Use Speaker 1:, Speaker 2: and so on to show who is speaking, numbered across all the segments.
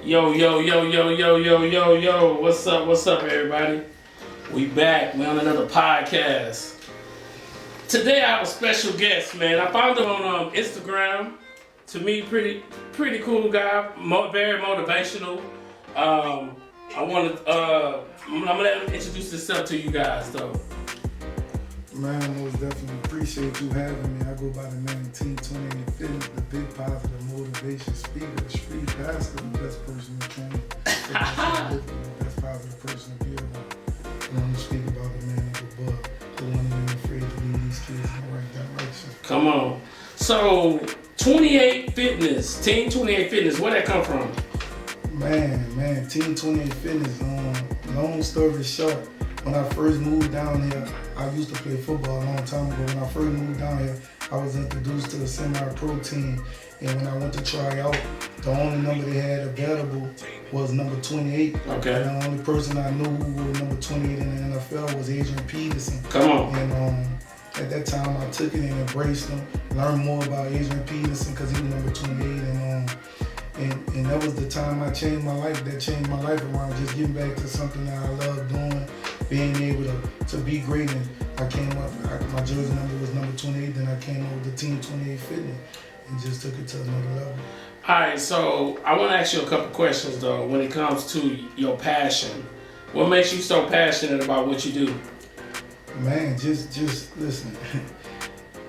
Speaker 1: Yo. What's up, everybody? We back. We on another podcast. Today I have a special guest, man. I found him on Instagram. To me, pretty cool guy. Very motivational. I'm gonna let him introduce himself to you guys, though.
Speaker 2: Man, most definitely appreciate you having me. I go by the name Team 28 Fitness, the big positive motivation speaker, the street pastor, the best person to train, the best positive person to be around. I want to speak about the man above, the one who ain't afraid to lead these kids in the right direction.
Speaker 1: Come on. So, 28 Fitness, Team 28 Fitness, where'd that come from?
Speaker 2: Man, Team 28 Fitness, long story short, when I first moved down here, I used to play football a long time ago. When I first moved down here, I was introduced to the semi-pro team. And when I went to try out, the only number they had available was number 28.
Speaker 1: Okay.
Speaker 2: And the only person I knew who was number 28 in the NFL was Adrian Peterson.
Speaker 1: Come on.
Speaker 2: And at that time, I took it and embraced him, learned more about Adrian Peterson because he was number 28. And that was the time I changed my life. That changed my life around, just getting back to something that I love doing, being able to be great. And I came up, my jersey number was number 28, then I came over to Team 28 Fitness and just took it to another level.
Speaker 1: All right, so I want to ask you a couple questions, though, when it comes to your passion. What makes you so passionate about what you do?
Speaker 2: Man, just listen.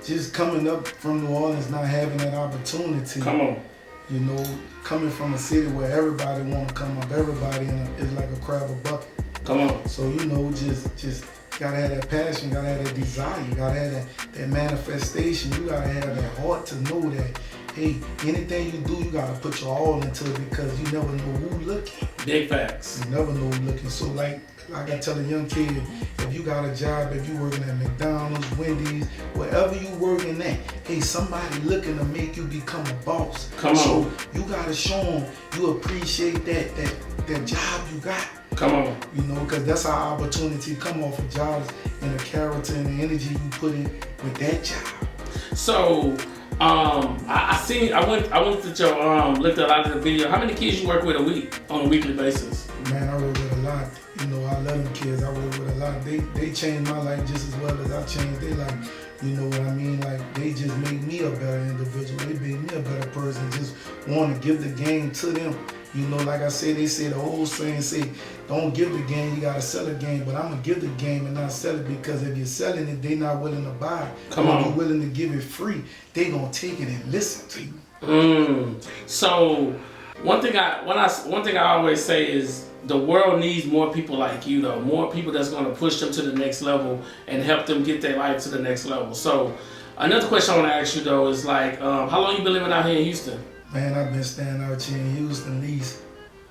Speaker 2: Just coming up from New Orleans, not having that opportunity.
Speaker 1: Come on.
Speaker 2: You know, coming from a city where everybody want to come up, everybody is like a crab a bucket.
Speaker 1: Come on.
Speaker 2: So, you know, just gotta have that passion, gotta have that desire, you gotta have that manifestation, you gotta have that heart to know that, hey, anything you do, you gotta put your all into it because you never know who looking.
Speaker 1: Big facts.
Speaker 2: You never know who looking. So like I tell a young kid, if you got a job, if you working at McDonald's, Wendy's, wherever you working at, hey, somebody looking to make you become a boss.
Speaker 1: Come on.
Speaker 2: So you gotta show them you appreciate that job you got.
Speaker 1: Come on.
Speaker 2: You know, because that's our opportunity come off of jobs and the character and the energy you put in with that job.
Speaker 1: So, I went to your looked at a lot of the video. How many kids you work with on a weekly basis?
Speaker 2: Man, I work with a lot. You know, I love them kids. I work with a lot. They changed my life just as well as I changed their life. You know what I mean? Like, they just make me a better individual. They made me a better person. Just want to give the game to them. You know, like I said, they say the old saying say, don't give the game, you gotta sell the game. But I'm gonna give the game and not sell it because if you're selling it, they not willing to buy it.
Speaker 1: Come on.
Speaker 2: If you're willing to give it free, they gonna take it and listen to you.
Speaker 1: So one thing I always say is the world needs more people like you, though. More people that's gonna push them to the next level and help them get their life to the next level. So another question I want to ask you though is like, how long you been living out here in Houston?
Speaker 2: Man, I've been staying out here in Houston at least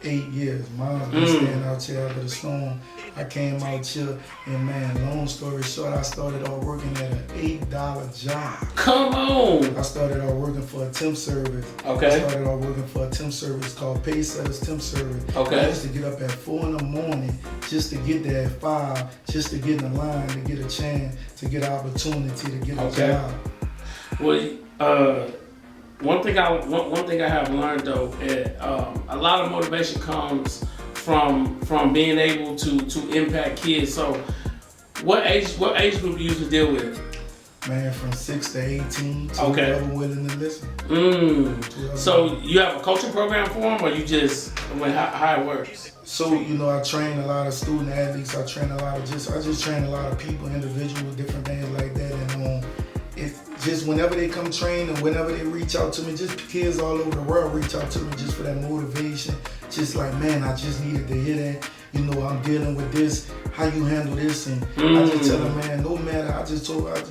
Speaker 2: 8 years. Mom's been staying out here after the storm. I came out here and man, long story short, I started off working at an $8 job.
Speaker 1: Come on!
Speaker 2: I started off working for a temp service.
Speaker 1: Okay.
Speaker 2: I started off working for a temp service called Paysetters Temp Service.
Speaker 1: Okay.
Speaker 2: I used to get up at 4 in the morning just to get there at 5, just to get in the line, to get a chance, to get an opportunity to get a job.
Speaker 1: Well, one thing I have learned though, a lot of motivation comes from being able to impact kids. So, what age group do you usually deal with?
Speaker 2: Man, from 6 to 18, to
Speaker 1: Okay.
Speaker 2: whoever willing to listen.
Speaker 1: So you have a coaching program for them, or you just how it works?
Speaker 2: So, you know, I train a lot of student athletes. I just train a lot of people, individuals, different things like that. And it's just whenever they come train and whenever they reach out to me, just kids all over the world reach out to me just for that motivation. Just like, man, I just needed to hear that. You know, I'm dealing with this, how you handle this. And I just tell them, man, no matter,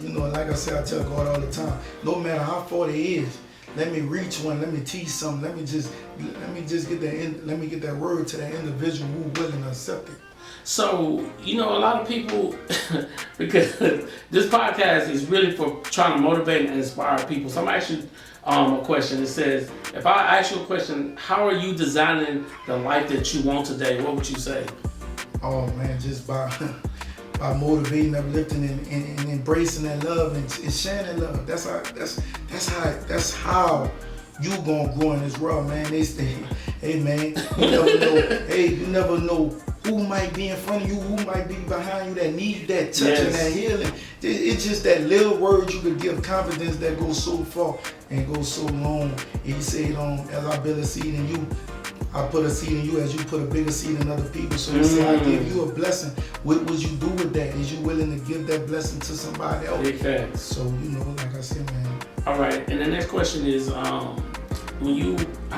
Speaker 2: you know, like I said, I tell God all the time, no matter how far it is, let me reach one, let me teach something, let me get that word to that individual who willing to accept it.
Speaker 1: So, you know, a lot of people, because this podcast is really for trying to motivate and inspire people. So I'm actually a question. It says, if I ask you a question, how are you designing the life that you want today? What would you say?
Speaker 2: Oh man, just by motivating, uplifting, and embracing that love and sharing that love. That's how you gonna grow in this world, man. They say, hey man, you never know. Hey, you never know who might be in front of you, who might be behind you that need that touch and that healing. It's just that little word you could give confidence that goes so far and goes so long. And he said, as I build a seed in you, I put a seed in you as you put a bigger seed in other people. So he said, I give you a blessing. What would you do with that? Is you willing to give that blessing to somebody else?
Speaker 1: Big facts.
Speaker 2: So, like I said, man.
Speaker 1: All right, and the next question is, I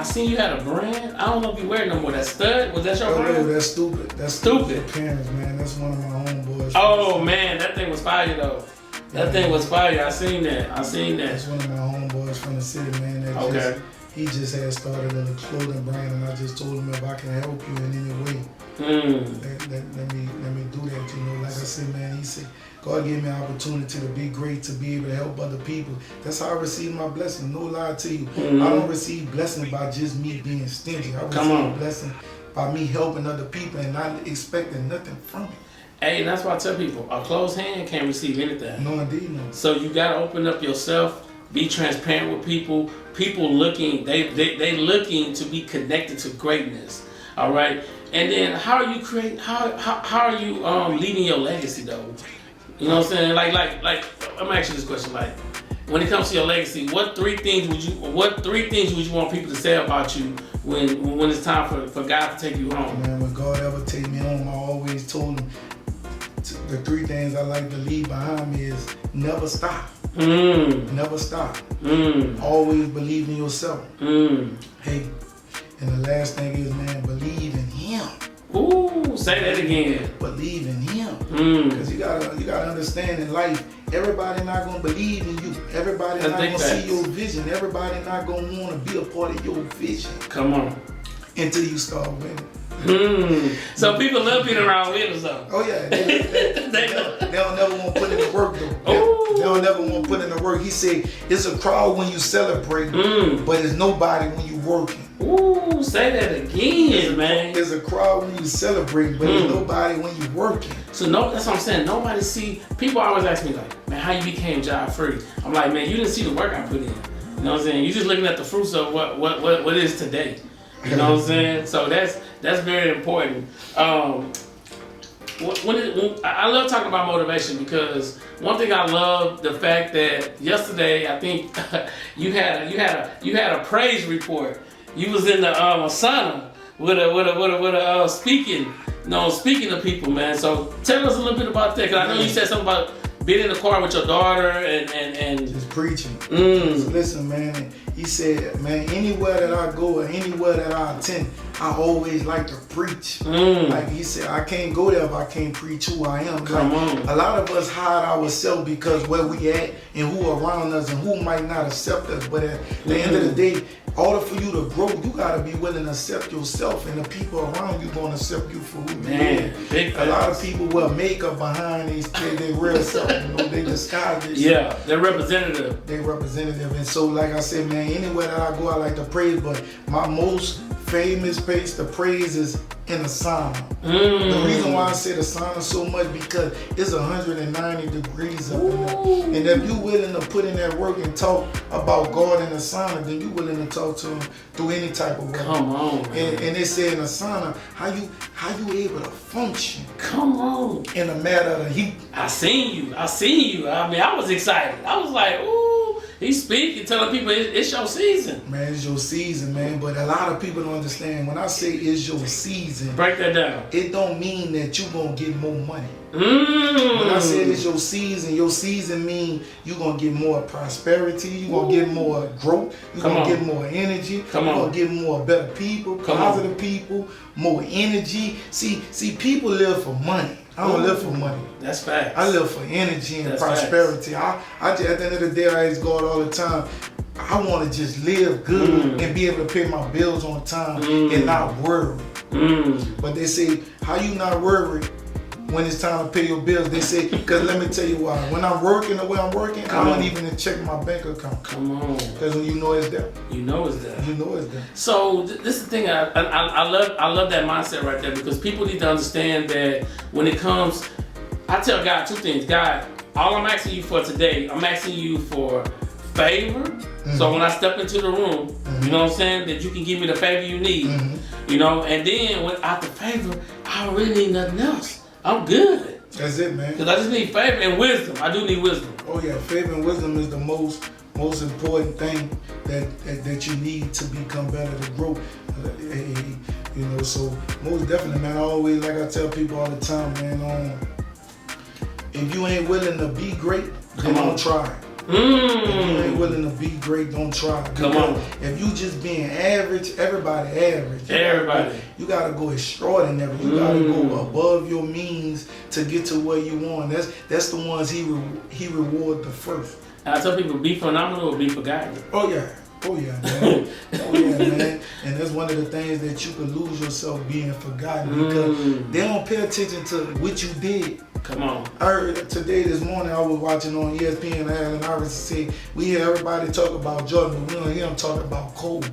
Speaker 1: seen you had a brand. I don't know if you wear it no more. That Stud, was that your brand?
Speaker 2: Oh, that's stupid. That's stupid. Parents, man. That's one of my homeboys.
Speaker 1: Oh man, that thing was fire though. That thing was fire. I seen that.
Speaker 2: That's one of my homeboys from the city, man. He just had started a clothing brand, and I just told him if I can help you in any way, let me do that. Like I said, man, he said, God gave me an opportunity to be great, to be able to help other people. That's how I receive my blessing. No lie to you. I don't receive blessing by just me being stingy. I receive blessing by me helping other people and not expecting nothing from it.
Speaker 1: Hey, and that's why I tell people, a closed hand can't receive anything.
Speaker 2: No, indeed, no.
Speaker 1: So you gotta open up yourself, be transparent with people. People looking, they looking to be connected to greatness. All right, and then how are you creating? How are you leaving your legacy though? You know what I'm saying? Like I'm asking you this question. Like, when it comes to your legacy, what three things would you want people to say about you when it's time for God to take you home?
Speaker 2: Man, when God ever take me home, I always told him the three things I like to leave behind me is never stop. Never stop. Always believe in yourself. Hey, and the last thing is, man, believe in Him.
Speaker 1: Ooh, say that again.
Speaker 2: Believe in Him. Because you gotta understand in life, everybody not gonna believe in you. Everybody not gonna see your vision. Everybody not gonna want to be a part of your vision.
Speaker 1: Come on.
Speaker 2: Until you start winning.
Speaker 1: So people love being around winners though.
Speaker 2: Oh yeah, they don't never want to put in the work though. They don't never want to put in the work. He said it's a crowd when you celebrate, but it's nobody when you working.
Speaker 1: Ooh, say that again, man.
Speaker 2: There's a crowd when you celebrate, but there's nobody when you working.
Speaker 1: So that's what I'm saying. Nobody see. People always ask me like, man, how you became job free? I'm like, man, you didn't see the work I put in. You know what I'm saying? You just looking at the fruits of what is today. You know what I'm saying? So that's very important. I love talking about motivation because one thing I love the fact that yesterday I think you had a praise report. You was in the sauna with a speaking to people, man. So tell us a little bit about that because I know you said something about being in the car with your daughter and
Speaker 2: just preaching. So listen, man. He said, man, anywhere that I go or anywhere that I attend, I always like to preach. Like he said, I can't go there if I can't preach who I am.
Speaker 1: Come on.
Speaker 2: A lot of us hide ourselves because where we at and who around us and who might not accept us. But at the end of the day, in order for you to grow, you gotta be willing to accept yourself, and the people around you gonna accept you for who you are. A lot of people wear makeup behind their real self. They disguise themselves.
Speaker 1: Yeah, they're representative.
Speaker 2: They representative, and so like I said, man, anywhere that I go, I like to praise. But my most famous place to praise is in a sauna. The reason why I say the sauna so much because it's 190 degrees up in there. And if you willing to put in that work and talk about God in the sauna, then you willing to talk to Him through any type of work.
Speaker 1: Come on, man.
Speaker 2: And they say in the sauna, how you able to function?
Speaker 1: Come on.
Speaker 2: In a matter of the heat.
Speaker 1: I seen you. I mean, I was excited. I was like, ooh. He's speaking, telling people it's your season. Man,
Speaker 2: it's your season, man. But a lot of people don't understand. When I say it's your season,
Speaker 1: break that down.
Speaker 2: It don't mean that you're going to get more money. When I say it's your season mean you're going to get more prosperity, you're going to get more growth, you're going to get more energy, you're going to get more better people, positive people, more energy. See, people live for money. I don't live for money.
Speaker 1: That's facts.
Speaker 2: I live for energy and prosperity. I just, at the end of the day, I ask God all the time, I want to just live good and be able to pay my bills on time and not worry. But they say, how you not worried when it's time to pay your bills? They say, because let me tell you why. When I'm working the way I'm working, I don't even check my bank account.
Speaker 1: Come on.
Speaker 2: Because when you know it's there.
Speaker 1: You know it's there.
Speaker 2: You know it's there.
Speaker 1: So this is the thing, I love that mindset right there because people need to understand that when it comes, I tell God two things. God, all I'm asking you for today, I'm asking you for favor. So when I step into the room, you know what I'm saying, that you can give me the favor you need. You know, and then without the favor, I don't really need nothing else. I'm good.
Speaker 2: That's it, man.
Speaker 1: Because I just need favor and wisdom. I do need wisdom.
Speaker 2: Oh yeah, favor and wisdom is the most important thing that you need to become better, to grow. You know, so most definitely, man. I always, like I tell people all the time, man. If you ain't willing to be great, then don't try. If you ain't willing to be great, don't try.
Speaker 1: Come on.
Speaker 2: If you just being average, everybody average.
Speaker 1: Everybody.
Speaker 2: You gotta go extraordinary. You gotta go above your means to get to where you want. That's the ones he reward the first.
Speaker 1: And I tell people, be phenomenal or be forgotten.
Speaker 2: Oh yeah, man. Oh yeah, man. And that's one of the things that you can lose yourself being forgotten because they don't pay attention to what you did.
Speaker 1: Come on.
Speaker 2: I heard this morning I was watching on ESPN and I was saying we hear everybody talk about Jordan, but we don't hear them talk about Kobe.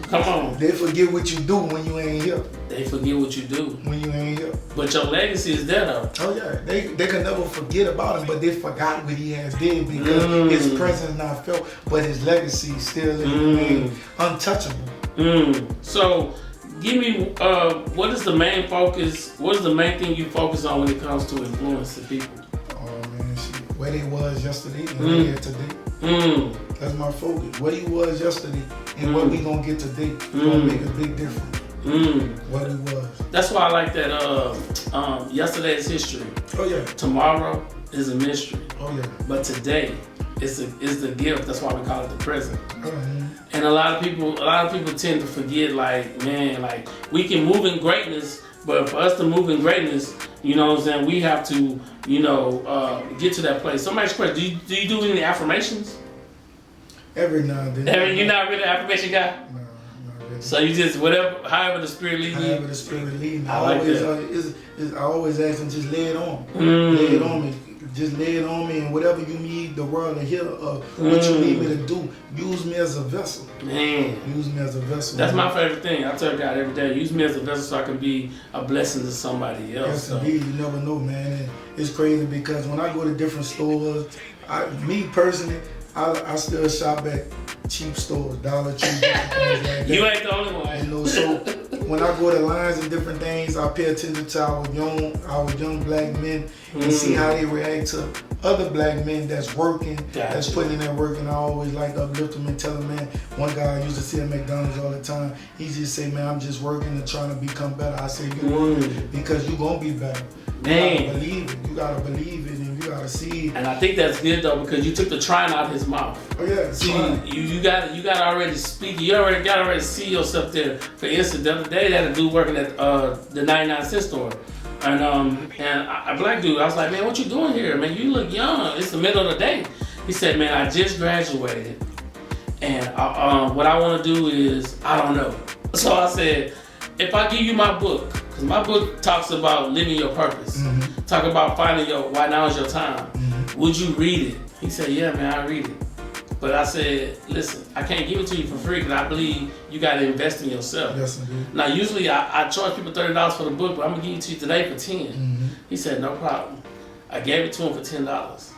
Speaker 1: Come on.
Speaker 2: They forget what you do when you ain't here.
Speaker 1: They forget what you do.
Speaker 2: When you ain't here.
Speaker 1: But your legacy is there though.
Speaker 2: Oh yeah. They can never forget about him, but they forgot what he has did because his presence not felt, but his legacy still remains untouchable.
Speaker 1: So give me what is the main focus, what is the main thing you focus on when it comes to influencing people?
Speaker 2: Oh man, where they was yesterday and where they at today. That's my focus. Where you was yesterday and what we gonna get today is gonna make a big difference. What he was.
Speaker 1: That's why I like that yesterday's history.
Speaker 2: Oh yeah.
Speaker 1: Tomorrow is a mystery.
Speaker 2: Oh yeah.
Speaker 1: But today is the gift. That's why we call it the present. And a lot of people tend to forget, like, man, like we can move in greatness, but for us to move in greatness, you know what I'm saying, we have to, you know, get to that place. Somebody's question, do you do any affirmations?
Speaker 2: Every now and then.
Speaker 1: You're not really an affirmation guy?
Speaker 2: No, not really.
Speaker 1: So you just, however the spirit leads you?
Speaker 2: However the spirit leads me.
Speaker 1: I like that.
Speaker 2: I always ask him, just lay it on. Lay it on me. Just lay it on me, and whatever you need the world to hear of, what you need me to do, use me as a vessel.
Speaker 1: Man.
Speaker 2: Use me as a vessel.
Speaker 1: That's my favorite thing. I tell God every day, use me as a vessel so I can be a blessing to somebody else.
Speaker 2: Yes, indeed. You never know, man. And it's crazy because when I go to different stores, me personally, I still shop at cheap stores, Dollar Tree, different things like that.
Speaker 1: You ain't the only one.
Speaker 2: You know, so when I go to lines and different things, I pay attention to our young black men and see how they react to other black men that's working, that's putting in their work. And I always like to uplift them and tell them, man, one guy I used to see at McDonald's all the time, he just say, man, I'm just working and trying to become better. I say, you're working because you're going to be better. You gotta believe it. You gotta believe it, and you gotta see it.
Speaker 1: And I think that's good though, because you took the trying out of his mouth.
Speaker 2: Oh yeah,
Speaker 1: see, you got to already speak. You got to already see yourself there. For instance, the other day, they had a dude working at the 99-cent store, and a black dude. I was like, man, what you doing here, man? You look young. It's the middle of the day. He said, man, I just graduated, and what I want to do is I don't know. So I said, if I give you my book. Because my book talks about living your purpose. Talk about finding your why now is your time. Would you read it? He said, yeah, man, I read it. But I said, listen, I can't give it to you for free because I believe you got to invest in yourself.
Speaker 2: Yes, indeed.
Speaker 1: Now, usually I charge people $30 for the book, but I'm going to give it to you today for $10. He said, no problem. I gave it to him for $10.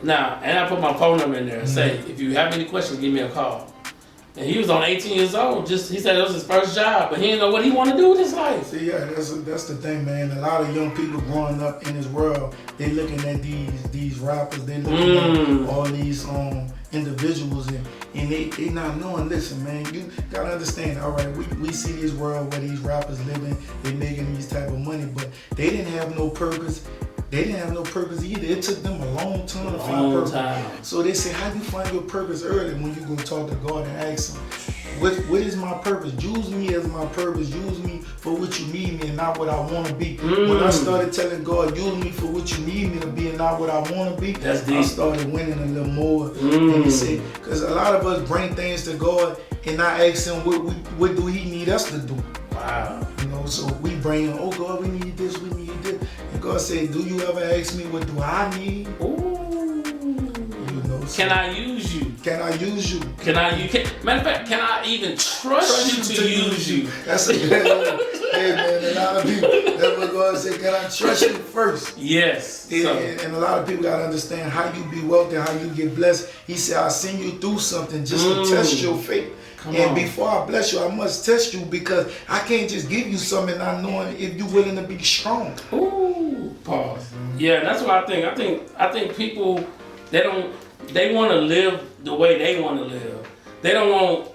Speaker 1: Now, and I put my phone number in there and say, if you have any questions, give me a call. And he was on 18 years old. He said it was his first job, but he didn't know what he wanted to do with his life.
Speaker 2: See, yeah, that's the thing, man. A lot of young people growing up in this world, they looking at these rappers, they looking at all these individuals, and they not knowing. Listen, man, you gotta understand. All right, we see this world where these rappers living, they making these type of money, but they didn't have no purpose. They didn't have no purpose either. It took them a long time to find purpose. So they say, how do you find your purpose early? When you go talk to God and ask him, what is my purpose? Use me as my purpose. Use me for what you need me and not what I want to be. When I started telling God, use me for what you need me to be and not what I want to be, I started winning a little more. And he said, because a lot of us bring things to God and not ask him what do he need us to do.
Speaker 1: Wow.
Speaker 2: You know, so we bring him, oh God, we need this, we need this. And God said, do you ever ask me what do I need?
Speaker 1: Ooh.
Speaker 2: You know, so
Speaker 1: can I use you?
Speaker 2: Can I use you?
Speaker 1: Matter of fact, can I even trust you to use you?
Speaker 2: That's a good one. Hey man, a lot of people, that's what God said, can I trust you first?
Speaker 1: Yes.
Speaker 2: And a lot of people gotta understand how you be wealthy, how you get blessed. He said, I'll send you through something just to test your faith. And before I bless you, I must test you because I can't just give you something not knowing if you're willing to be strong.
Speaker 1: Ooh, pause. Yeah, that's what I think. I think people, they want to live the way they want to live. They don't want.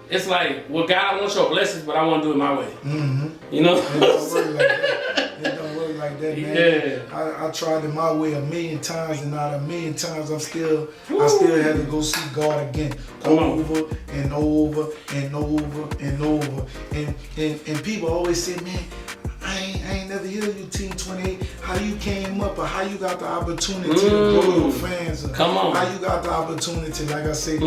Speaker 1: It's like, well, God, I want your blessings, but I want to do it my way.
Speaker 2: Mm-hmm.
Speaker 1: You know?
Speaker 2: It don't work like that. It don't work like that, man.
Speaker 1: Yeah.
Speaker 2: I tried it my way a million times, and out of a million times, I still had to go see God again, over and over and over and over. And people always say, man, I ain't never heard you Team 28. How you came up, or how you got the opportunity to grow your fans?
Speaker 1: Come on.
Speaker 2: How you got the opportunity? Like I say,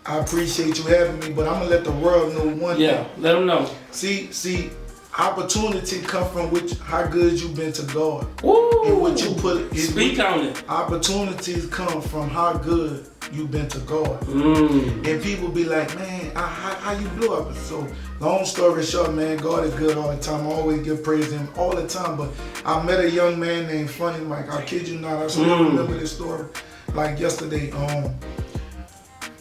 Speaker 2: I appreciate you having me, but I'm gonna let the world know one thing.
Speaker 1: Yeah, let them know.
Speaker 2: See, opportunity come from how good you've been to God.
Speaker 1: Woo.
Speaker 2: And what you put.
Speaker 1: Speak on it.
Speaker 2: Opportunities come from how good you've been to God. And people be like, man, how you blew up? So long story short, man, God is good all the time. I always give praise to him all the time. But I met a young man named Funny Mike. I kid you not, I still remember this story like yesterday.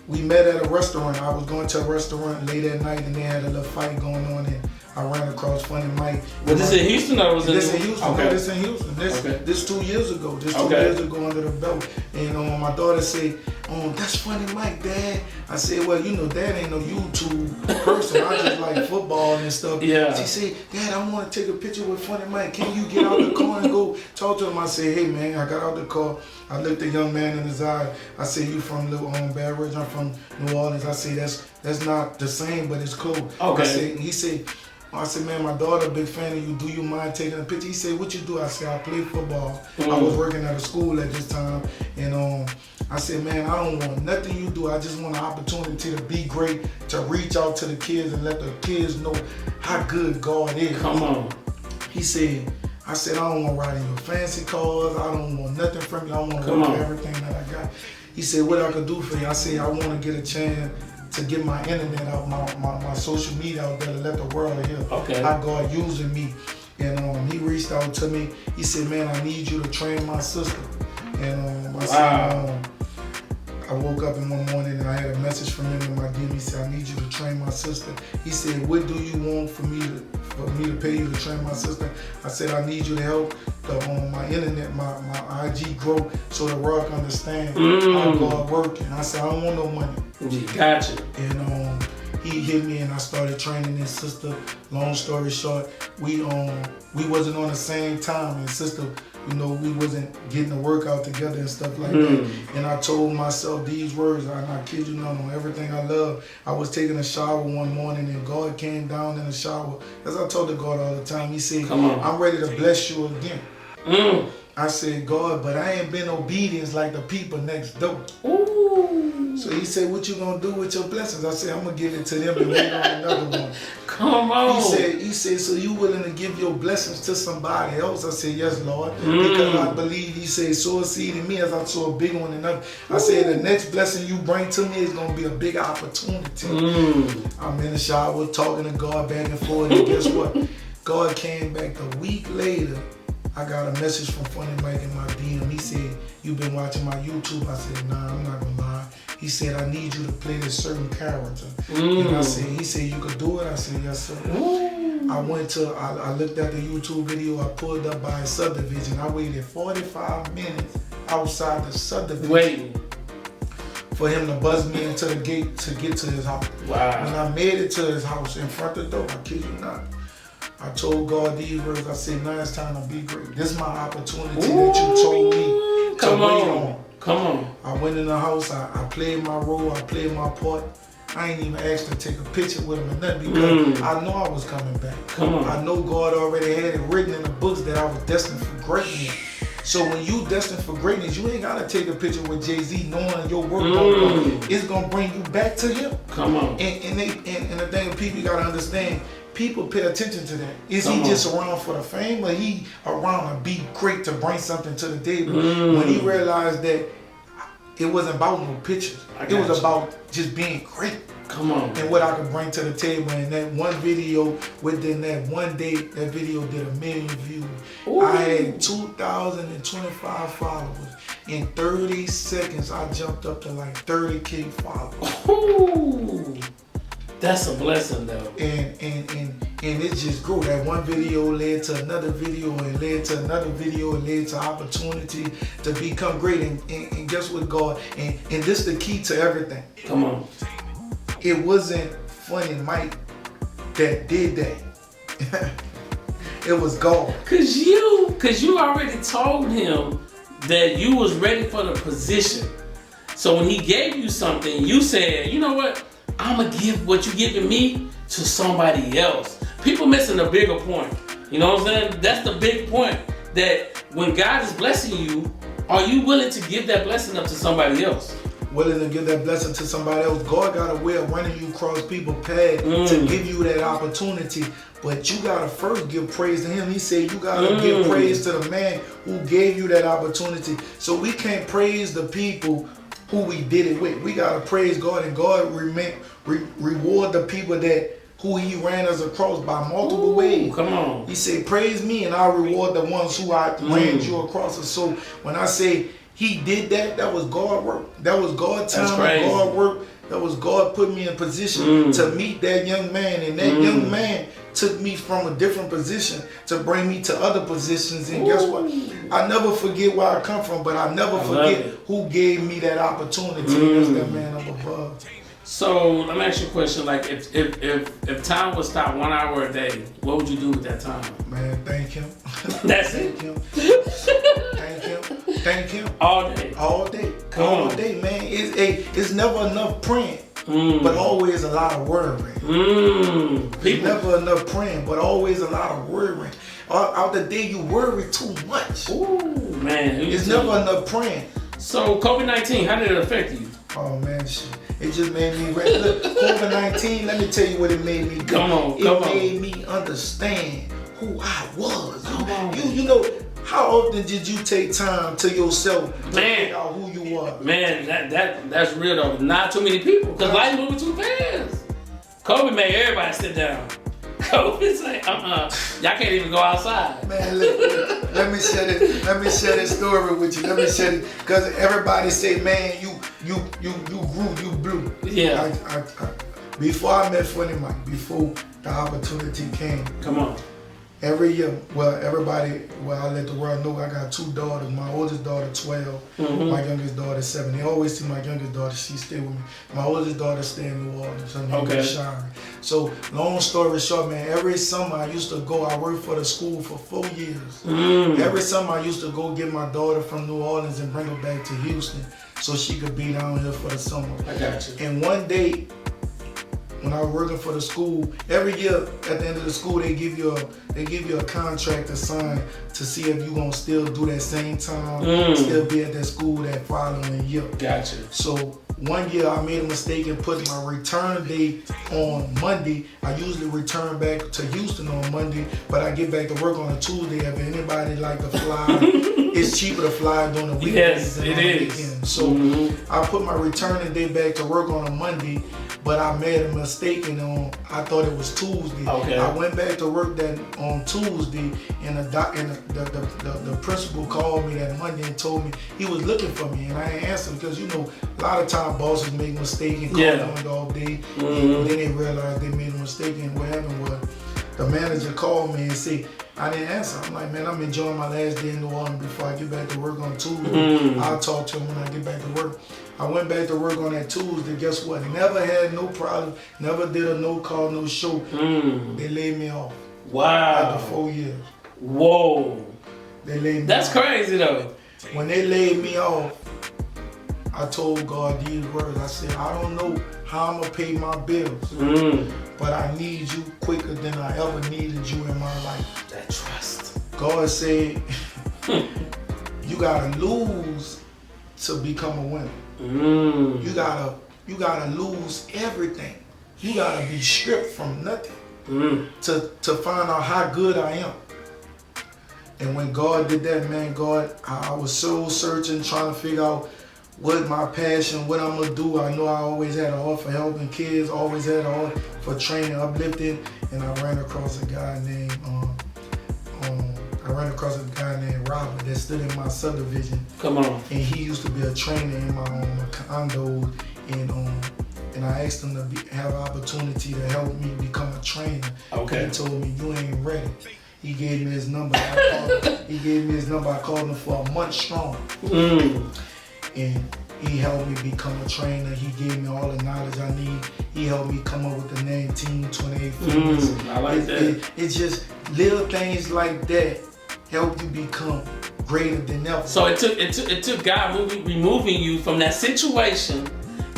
Speaker 2: We met at a restaurant. I was going to a restaurant late at night, and they had a little fight going on, and I ran across Funny Mike.
Speaker 1: Was this in Houston or was it?
Speaker 2: This in Houston.
Speaker 1: Okay.
Speaker 2: No, this in Houston. This 2 years ago. This 2 years ago under the belt. And my daughter said, that's Funny Mike, Dad. I said, well, you know, Dad ain't no YouTube person. I just like football and stuff.
Speaker 1: Yeah.
Speaker 2: She said, Dad, I want to take a picture with Funny Mike. Can you get out the car and go talk to him? I said, hey, man, I got out the car. I looked the young man in his eye. I said, you from Baton Rouge? I'm from New Orleans. I said, that's not the same, but it's close.
Speaker 1: Okay.
Speaker 2: I said, man, my daughter a big fan of you. Do you mind taking a picture? He said, what you do? I said, I play football. I was working at a school at this time. And I said, man, I don't want nothing you do. I just want an opportunity to be great, to reach out to the kids and let the kids know how good God is.
Speaker 1: Come on.
Speaker 2: He said, I said, I don't want to ride in your fancy cars. I don't want nothing from you. I want to work for everything that I got. He said, what I could do for you? I said, I want to get a chance to get my internet out, my social media out there to let the world hear how God using me. And he reached out to me. He said, man, I need you to train my sister. And I said, I woke up in one morning and I had a message from him in my DM. He said, I need you to train my sister. He said, what do you want for me to pay you to train my sister? I said, I need you to help my internet, my IG grow so the world can understand how God works. And I said, I don't want no money.
Speaker 1: Gotcha.
Speaker 2: And he hit me and I started training his sister. Long story short, we wasn't on the same time, and sister, you know, we wasn't getting the workout together and stuff like that. And I told myself these words, and I kid you not, on everything I love. I was taking a shower one morning and God came down in the shower. As I told the God all the time, he said, I'm ready to bless you again. I said, God, but I ain't been obedient like the people next door. So he said, what you gonna do with your blessings? I said, I'm gonna give it to them and wait on another one.
Speaker 1: Come on.
Speaker 2: He said, so you willing to give your blessings to somebody else? I said, yes, Lord. Because I believe he said, sow a seed in me as I saw a big one in others. I said, the next blessing you bring to me is gonna be a big opportunity. I'm in the shower talking to God back and forth, and guess what? God came back a week later. I got a message from Funny Mike in my DM. He said, you been watching my YouTube? I said, nah, I'm not gonna lie. He said, I need you to play this certain character. And he said, you could do it? I said, yes, sir. I looked at the YouTube video. I pulled up by a subdivision. I waited 45 minutes outside the subdivision.
Speaker 1: Waiting
Speaker 2: for him to buzz me into the gate to get to his house.
Speaker 1: Wow.
Speaker 2: When I made it to his house in front of the door, I kid you not, I told God these words. I said, now it's time to be great. This is my opportunity that you told me to wait on.
Speaker 1: Come on.
Speaker 2: I went in the house, I played my role, I played my part. I ain't even asked to take a picture with him or nothing because I know I was coming back. I know God already had it written in the books that I was destined for greatness. So when you destined for greatness, you ain't gotta take a picture with Jay-Z knowing your work it's gonna bring you back to him.
Speaker 1: Come on.
Speaker 2: And the thing people gotta understand, people pay attention to that. Is he just around for the fame, or he around to be great to bring something to the table? When he realized that it wasn't about no pictures, it was about just being great.
Speaker 1: Come on.
Speaker 2: And what I could bring to the table. And that one video, within that one day, that video did 1 million views.
Speaker 1: Ooh.
Speaker 2: I had 2,025 followers. In 30 seconds, I jumped up to like 30K followers.
Speaker 1: Ooh. That's a blessing, though.
Speaker 2: And it just grew. That one video led to another video, and led to another video, and led to opportunity to become great. And guess what, God? And this is the key to everything.
Speaker 1: Come on.
Speaker 2: It wasn't Funny Mike that did that. It was God.
Speaker 1: Cause you already told him that you was ready for the position. So when he gave you something, you said, you know what? I'm gonna give what you giving me to somebody else. People missing the bigger point. You know what I'm saying? That's the big point. That when God is blessing you, are you willing to give that blessing up to somebody else?
Speaker 2: Willing to give that blessing to somebody else. God got a way of running you across people's path to give you that opportunity. But you gotta first give praise to him. He said you gotta give praise to the man who gave you that opportunity. So we can't praise the people who we did it with. We gotta praise God, and God reward the people that who he ran us across by multiple ways.
Speaker 1: Come on.
Speaker 2: He said, praise me and I'll reward the ones who I ran you across. And so when I say he did that, that was God work. That was God time, God work. That was God put me in position to meet that young man. And that young man took me from a different position to bring me to other positions. And guess what? I never forget where I come from, but I never forget who gave me that opportunity. That's that man up above.
Speaker 1: So let me ask you a question. Like, if time would stop 1 hour a day, what would you do with that time?
Speaker 2: Man, thank him.
Speaker 1: That's
Speaker 2: Thank
Speaker 1: it.
Speaker 2: him. Thank him. Thank him.
Speaker 1: All day.
Speaker 2: All day.
Speaker 1: Come
Speaker 2: all
Speaker 1: on.
Speaker 2: day, man. It's never enough praying, but always a lot of worrying. It's never enough praying, but always a lot of worrying. Out the day you worry too much.
Speaker 1: Ooh, man.
Speaker 2: It's never enough praying.
Speaker 1: So COVID-19, how did it affect you?
Speaker 2: Oh man, shit. It just made me look, COVID-19, let me tell you what it made me do.
Speaker 1: Come on.
Speaker 2: It made me understand who I was. You know, how often did you take time to yourself to figure out who you are?
Speaker 1: Man, that's real though. Not too many people, because life moving too fast. COVID made everybody sit down. COVID's like, y'all can't even go outside.
Speaker 2: Man, look, let me share this story with you. Let me share it, because everybody say, man, you grew, you blew.
Speaker 1: Yeah.
Speaker 2: Before I met Funny Mike, before the opportunity came.
Speaker 1: Come on.
Speaker 2: Every year, I let the world know I got 2 daughters. My oldest daughter 12, my youngest daughter 7. They always see my youngest daughter, she stay with me. My oldest daughter stay in New Orleans, her name is Shari. So long story short, man, every summer I used to go, I worked for the school for 4 years. Every summer I used to go get my daughter from New Orleans and bring her back to Houston so she could be down here for the summer.
Speaker 1: I got you.
Speaker 2: And one day, when I was working for the school, every year at the end of the school they give you a contract to sign to see if you gonna still do that same time, still be at that school that following year.
Speaker 1: Gotcha.
Speaker 2: So one year I made a mistake and put my return date on Monday. I usually return back to Houston on Monday, but I get back to work on a Tuesday. If anybody like to fly, it's cheaper to fly during the weekends than on the weekends. So I put my returning day back to work on a Monday, but I made a mistake and I thought it was Tuesday.
Speaker 1: Okay.
Speaker 2: I went back to work that on Tuesday, and the principal called me that Monday and told me he was looking for me, and I ain't answered because, you know, a lot of times bosses make mistakes and call on all day, and then they realize they made a mistake. And what happened was the manager called me and said, I didn't answer. I'm like, man, I'm enjoying my last day in New Orleans before I get back to work on Tuesday. I'll talk to him when I get back to work. I went back to work on that Tuesday. Guess what? Never had no problem. Never did a no call, no show. They laid me off.
Speaker 1: Wow.
Speaker 2: After 4 years.
Speaker 1: Whoa.
Speaker 2: They laid me
Speaker 1: That's
Speaker 2: off.
Speaker 1: crazy though.
Speaker 2: When they laid me off, I told God these words. I said, I don't know how I'm going to pay my bills, but I need you quicker than I ever needed you in my life.
Speaker 1: That trust.
Speaker 2: God said, you got to lose to become a winner. You gotta lose everything. You gotta be stripped from nothing to find out how good I am. And when God did that, man, I was soul searching, trying to figure out what my passion, what I'm gonna do. I know I always had a heart for helping kids, always had a heart for training, uplifting, and I ran across a guy named Robert that stood in my subdivision.
Speaker 1: Come on.
Speaker 2: And he used to be a trainer in my condo, and I asked him to have an opportunity to help me become a trainer.
Speaker 1: Okay.
Speaker 2: He told me, you ain't ready. He gave me his number. I called him for a month strong. And he helped me become a trainer. He gave me all the knowledge I need. He helped me come up with the name Team 28 Fitness.
Speaker 1: I like that.
Speaker 2: It's just little things like that help you become greater than ever.
Speaker 1: So it took God removing you from that situation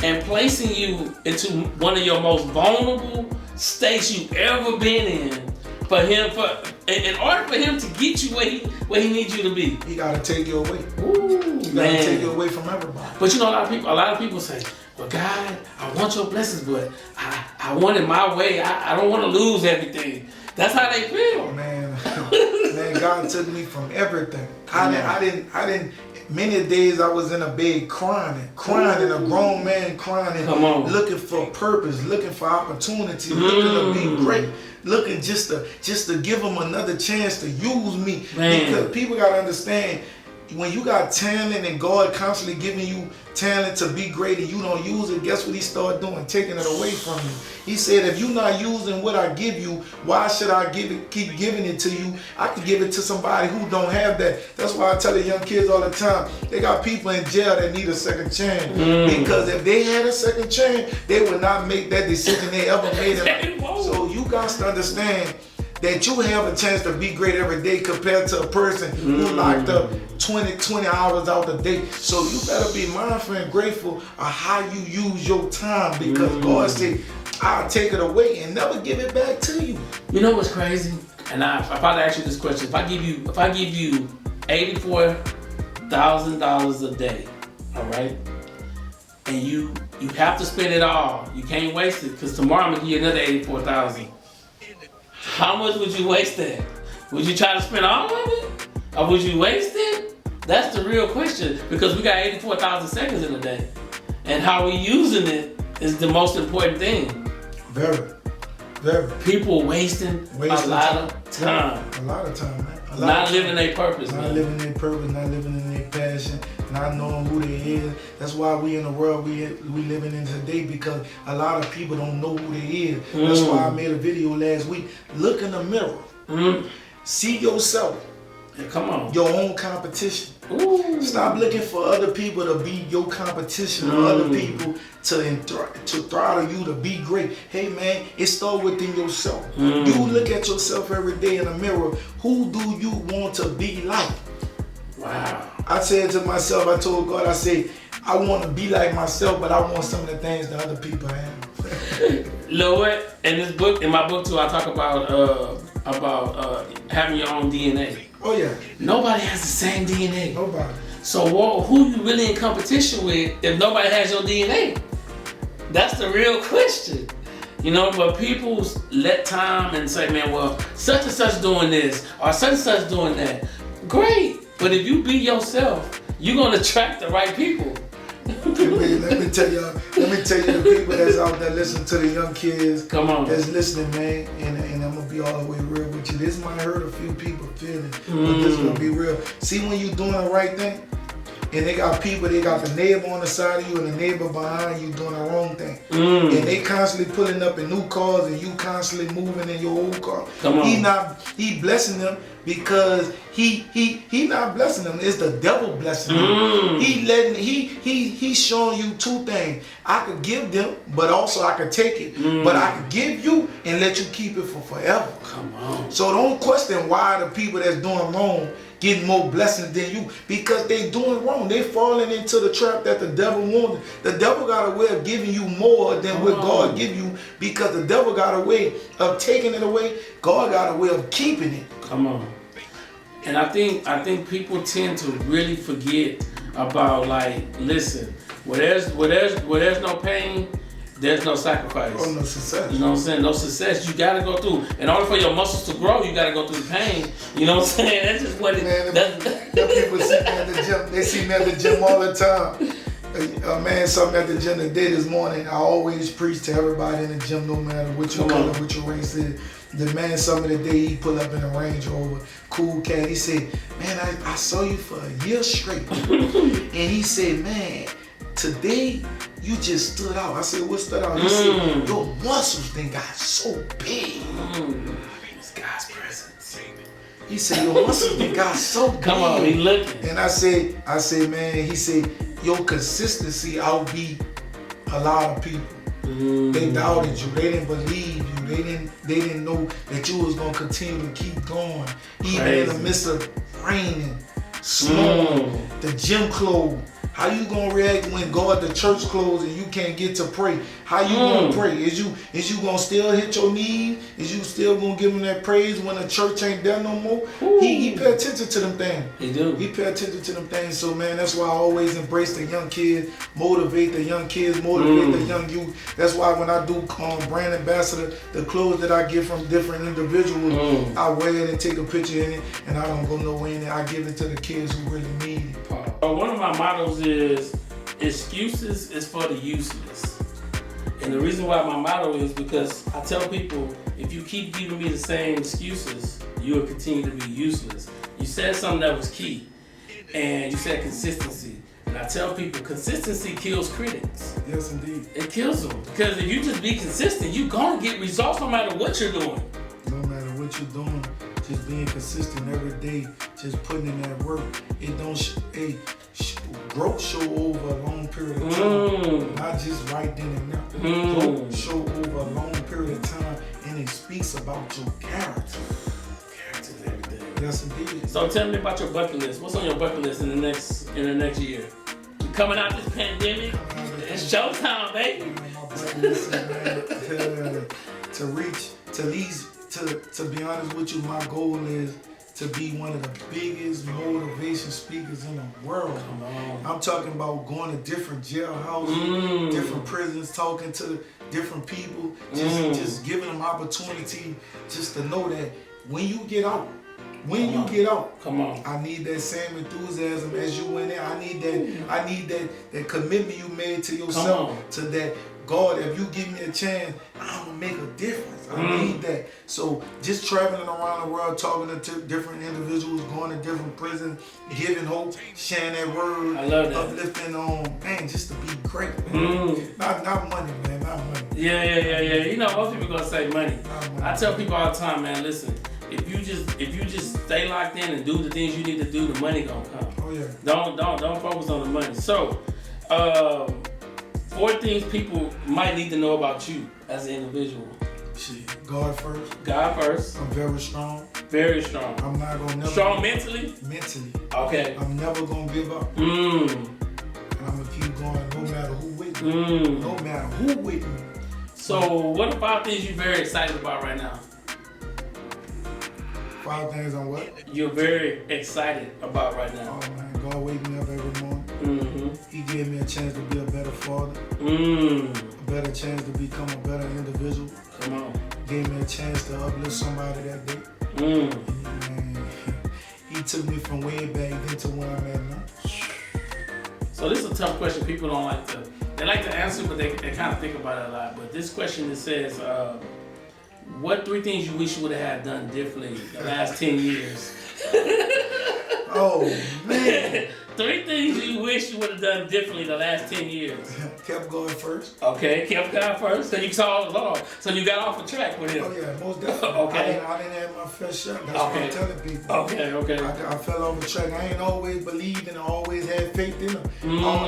Speaker 1: and placing you into one of your most vulnerable states you've ever been in. In order for him to get you where he needs you to be,
Speaker 2: he gotta take you away.
Speaker 1: He
Speaker 2: gotta take you away from everybody.
Speaker 1: But you know, a lot of people say, "Well, God, I want your blessings, but I want it my way. I don't want to lose everything." That's how they feel.
Speaker 2: Man, God took me from everything. I didn't. Many days I was in a bed crying, and a grown man crying, looking for purpose, looking for opportunity, looking to be great, looking just to give him another chance to use me.
Speaker 1: Man.
Speaker 2: Because people gotta understand, when you got talent and God constantly giving you talent to be great and you don't use it, guess what he started doing? Taking it away from you. He said, if you're not using what I give you, why should I keep giving it to you? I can give it to somebody who don't have that. That's why I tell the young kids all the time, they got people in jail that need a second chance. Because if they had a second chance, they would not make that decision they ever made. So you got to understand that you have a chance to be great every day compared to a person who locked up 20 hours out the day. So you better be mindful and grateful of how you use your time, because God said, I'll take it away and never give it back to you.
Speaker 1: You know what's crazy? And if I ask you this question, if I give you $84,000 a day, all right, and you have to spend it all, you can't waste it, because tomorrow I'm gonna give you another $84,000. How much would you waste that? Would you try to spend all of it? Or would you waste it? That's the real question, because we got 84,000 seconds in a day. And how we using it is the most important thing.
Speaker 2: Very.
Speaker 1: People wasting a lot of time.
Speaker 2: A lot of time, man.
Speaker 1: Not living their purpose,
Speaker 2: Not living their purpose, not living in their passion, not knowing who they is. That's why we in the world we living in today, because a lot of people don't know who they is. That's why I made a video last week. Look in the mirror. See yourself.
Speaker 1: Yeah, come on.
Speaker 2: Your own competition.
Speaker 1: Ooh.
Speaker 2: Stop looking for other people to be your competition, or other people to throttle you to be great. Hey man, it starts within yourself. You look at yourself every day in the mirror. Who do you want to be like?
Speaker 1: Wow.
Speaker 2: I said to myself, I told God, I said, I want to be like myself, but I want some of the things that other people have.
Speaker 1: Lloyd, in my book too, I talk about having your own DNA.
Speaker 2: Oh yeah.
Speaker 1: Nobody has the same DNA.
Speaker 2: Nobody.
Speaker 1: So who you really in competition with if nobody has your DNA? That's the real question. You know, but people let time and say, man, well, such and such doing this or such and such doing that. Great. But if you be yourself, you're gonna attract the right people.
Speaker 2: Let me tell you the people that's out there listening to the young kids.
Speaker 1: Come on.
Speaker 2: That's listening, man. And I'm gonna be all the way real with you. This might hurt a few people feelings, but this is gonna be real. See, when you're doing the right thing, and they got the neighbor on the side of you and the neighbor behind you doing the wrong thing. And they constantly pulling up in new cars and you constantly moving in your old car.
Speaker 1: Come on.
Speaker 2: He blessing them because he not blessing them. It's the devil blessing them. He's showing you two things. I could give them, but also I could take it. But I could give you and let you keep it for forever.
Speaker 1: Come on.
Speaker 2: So don't question why the people that's doing wrong getting more blessings than you, because they doing wrong. They falling into the trap that the devil wanted. The devil got a way of giving you more than what God give you, because the devil got a way of taking it away. God got a way of keeping it.
Speaker 1: Come on. And I think people tend to really forget about, like, listen, where there's no pain, there's no sacrifice.
Speaker 2: Oh, no success.
Speaker 1: You know what I'm saying? No success. You gotta go through. In order for your muscles to grow, you gotta go through the pain. You know what I'm saying? That's just what it is.
Speaker 2: The people see me at the gym. They see me at the gym all the time. A man, something at the gym today this morning. I always preach to everybody in the gym, no matter what your color, what your race is. The man, something today, he pulled up in a Range Rover, cool cat. He said, man, I saw you for a year straight. And he said, man, today you just stood out. I said, what stood out? He said, your muscles then got so big.
Speaker 1: It's God's presence.
Speaker 2: He said, your muscles then got so big.
Speaker 1: Come on, he looking.
Speaker 2: And I said, man, he said, your consistency outbeat a lot of people. They doubted you. They didn't believe you. They didn't know that you was gonna continue to keep going, even in the midst of raining, snowing, the gym closed. How you gonna react when the church closed and you can't get to pray? How you gonna pray? Is you gonna still hit your knees? Is you still gonna give him that praise when the church ain't there no more? He pay attention to them things.
Speaker 1: He do.
Speaker 2: He pay attention to them things. So man, that's why I always embrace the young kids, motivate the young kids, motivate the young youth. That's why when I do brand ambassador, the clothes that I get from different individuals, I wear it and take a picture in it, and I don't go nowhere in it. I give it to the kids who really need it.
Speaker 1: One of my mottos is, excuses is for the useless. And the reason why my motto is because I tell people, if you keep giving me the same excuses, you will continue to be useless. You said something that was key, and you said consistency. And I tell people, consistency kills critics.
Speaker 2: Yes, indeed.
Speaker 1: It kills them. Because if you just be consistent, you're going to get results no matter what you're doing.
Speaker 2: No matter what you're doing, just being consistent every day, just putting in that work. It don't, growth show over a long period of time, not just right then and there. Growth show over a long period of time, and it speaks about your character.
Speaker 1: Character is everything.
Speaker 2: Yes, indeed.
Speaker 1: So tell me about your bucket list. What's on your bucket list in the next year? You coming out this pandemic? It's showtime, baby.
Speaker 2: My bucket list, man, to reach, to be honest with you, my goal is to be one of the biggest motivation speakers in the world. I'm talking about going to different jailhouses, different prisons, talking to different people, just giving them opportunity just to know that when you get out,
Speaker 1: come on.
Speaker 2: I need that same enthusiasm as you went in. I need that commitment you made to yourself, to that God, if you give me a chance, I'm gonna make a difference. I need that. So just traveling around the world, talking to different individuals, going to different prisons, giving hope, sharing that word,
Speaker 1: I love that.
Speaker 2: uplifting man, just to be great, man. Not money, man, not money.
Speaker 1: Yeah. You know, most people gonna say money. I tell people all the time, man, listen, if you just stay locked in and do the things you need to do, the money gonna come.
Speaker 2: Oh yeah.
Speaker 1: Don't focus on the money. So 4 things people might need to know about you as an individual.
Speaker 2: God first.
Speaker 1: God first.
Speaker 2: I'm very strong.
Speaker 1: Very strong.
Speaker 2: I'm not gonna never.
Speaker 1: Strong mentally?
Speaker 2: Mentally.
Speaker 1: Okay.
Speaker 2: I'm never gonna give up. And I'm gonna keep going no matter who with me. No matter who with me.
Speaker 1: So what are 5 things you're very excited about right now?
Speaker 2: 5 things on what?
Speaker 1: You're very excited about right now.
Speaker 2: Oh man, God wake me up every morning. He gave me a chance to be a better father. A better chance to become a better individual.
Speaker 1: Come on.
Speaker 2: Gave me a chance to uplift somebody that day. And he took me from way back then to where I'm at now.
Speaker 1: So this is a tough question. People don't like to. They like to answer, but they kind of think about it a lot. But this question, it says, what 3 things you wish you would have had done differently the last 10 years?
Speaker 2: Oh man.
Speaker 1: 3 things you wish you would have done differently the last 10 years.
Speaker 2: Kept going first.
Speaker 1: Okay, kept God first. So you saw the Lord. So you got off the track with him.
Speaker 2: Oh yeah, most definitely.
Speaker 1: Okay.
Speaker 2: I didn't have my first shot. That's what I'm telling people.
Speaker 1: Okay.
Speaker 2: I fell off the track. I ain't always believed and I always had faith in him.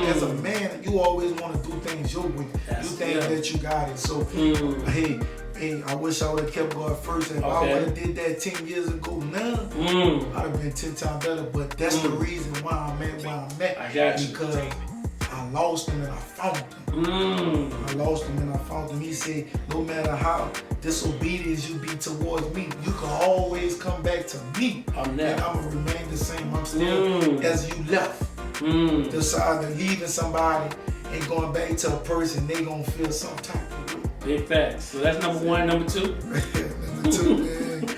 Speaker 2: As a man, you always want to do things your way. You think that you got it. So hey, I wish I would have kept going first. If I would have did that 10 years ago now, I'd have been 10 times better. But that's the reason why I'm at where I'm at.
Speaker 1: I got you.
Speaker 2: Because I lost him and I found him. I lost him and I found him. He said, no matter how disobedient you be towards me, you can always come back to me. And I'm going to remain the same. I'm still as you left. Decide to leaving somebody and going back to a person, they going to feel some type of way.
Speaker 1: Big facts. So that's number 1. Number 2?
Speaker 2: Number 2, man.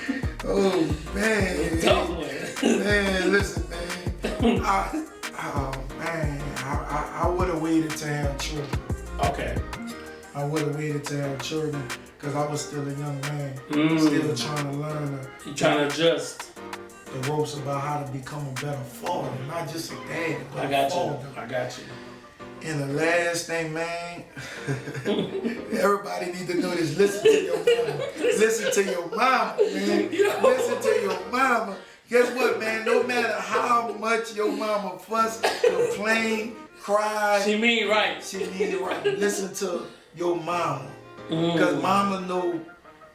Speaker 2: Oh, man.
Speaker 1: Tough one.
Speaker 2: Man, listen, man. I would have waited to have children.
Speaker 1: Okay.
Speaker 2: I would have waited to have children because I was still a young man, still trying to learn
Speaker 1: You trying to adjust
Speaker 2: the ropes about how to become a better father, not just a dad, but a father.
Speaker 1: I got you.
Speaker 2: And the last thing, man, everybody need to know this. Listen to your mama. Listen to your mama, man. Listen to your mama. Guess what, man? No matter how much your mama fuss, complain, cry,
Speaker 1: She mean right.
Speaker 2: she need it right. Listen to your mama. Because mama know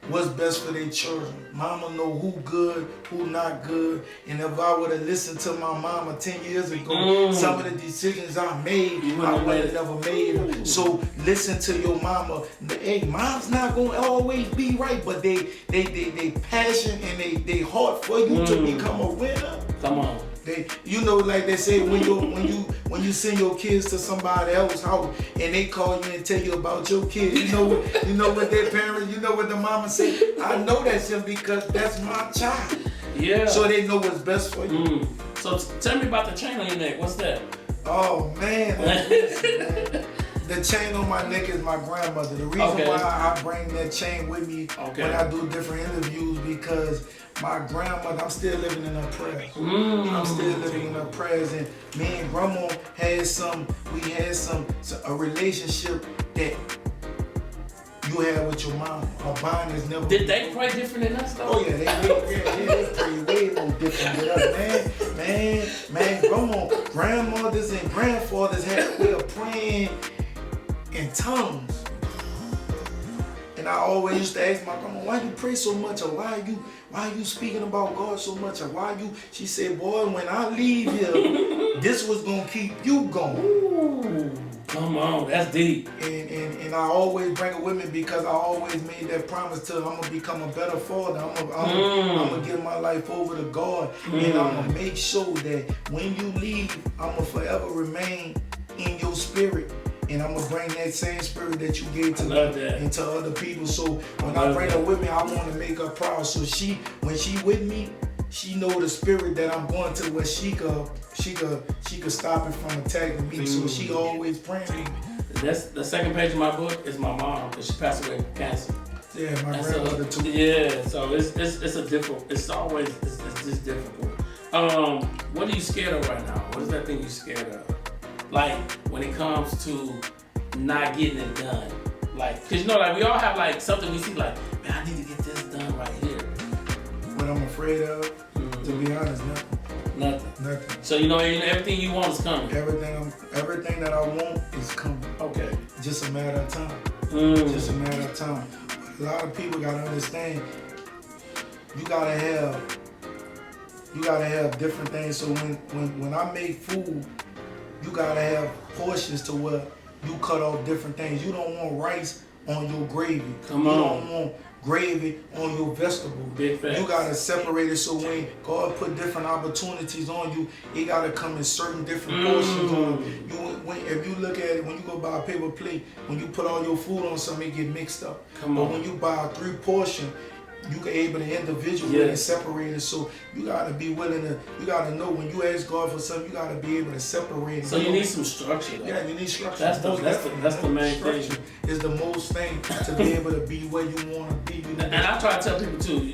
Speaker 2: what's best for their children. Mama know who good, who not good. And if I would have listened to my mama 10 years ago, some of the decisions I made, I would have never made them. So listen to your mama. Hey, mom's not gonna always be right, but they passion and they heart for you to become a winner.
Speaker 1: Come on.
Speaker 2: They, you know, like they say, when you send your kids to somebody else's house and they call you and tell you about your kids, you know what their parents, you know what the mama say. I know that's him because that's my child.
Speaker 1: Yeah.
Speaker 2: So they know what's best for you.
Speaker 1: So tell me about the chain on your neck. What's that?
Speaker 2: Oh man, listen, man. The chain on my neck is my grandmother. The reason why I bring that chain with me when I do different interviews because my grandmother, I'm still living in her prayers. I'm still living in her prayers, and me and grandma had a relationship that you have with your mom. Our bond is never.
Speaker 1: Did they pray different than us though?
Speaker 2: Oh yeah, they pray way more different than us, man. Grandmothers and grandfathers had a way of praying in tongues. And I always used to ask my grandma, why you pray so much? Or why are you speaking about God so much? Or she said, boy, when I leave here, this was gonna keep you going.
Speaker 1: Ooh, come on, that's deep.
Speaker 2: And I always bring it with me because I always made that promise to I'm gonna become a better father. I'm gonna give my life over to God. And I'm gonna make sure that when you leave, I'm gonna forever remain in your spirit. And I'm gonna bring that same spirit that you gave to me into other people. So when I bring her with me, I want to make her proud. So when she with me, she know the spirit that I'm going to where she could stop it from attacking me. So she always praying for me.
Speaker 1: That's the second page of my book is my mom because she passed away from cancer.
Speaker 2: Yeah, my grandmother too.
Speaker 1: Yeah, so it's a difficult. It's just difficult. What are you scared of right now? What is that thing you're scared of? Like when it comes to not getting it done, like, cause like we all have like something we see like, man, I need to get this done right here.
Speaker 2: What I'm afraid of, to be honest, nothing.
Speaker 1: So everything you want is coming.
Speaker 2: Everything that I want is coming.
Speaker 1: Okay.
Speaker 2: Just a matter of time. Just a matter of time. But a lot of people gotta understand. You gotta have different things. So when I make food, you gotta have portions to where you cut off different things. You don't want rice on your gravy. You don't want gravy on your vegetable.
Speaker 1: Big facts.
Speaker 2: You gotta separate it so when God put different opportunities on you, it gotta come in certain different portions on you. If you look at it, when you go buy a paper plate, when you put all your food on something, it get mixed up. But when you buy a 3 portion, you can able to individually and separate it. So you gotta be willing to. You gotta know when you ask God for something, you gotta be able to separate it.
Speaker 1: So you need some structure, though.
Speaker 2: Yeah, you need structure.
Speaker 1: That's the main thing.
Speaker 2: Is the most thing to be able to be where you want to be.
Speaker 1: And I try to tell people too,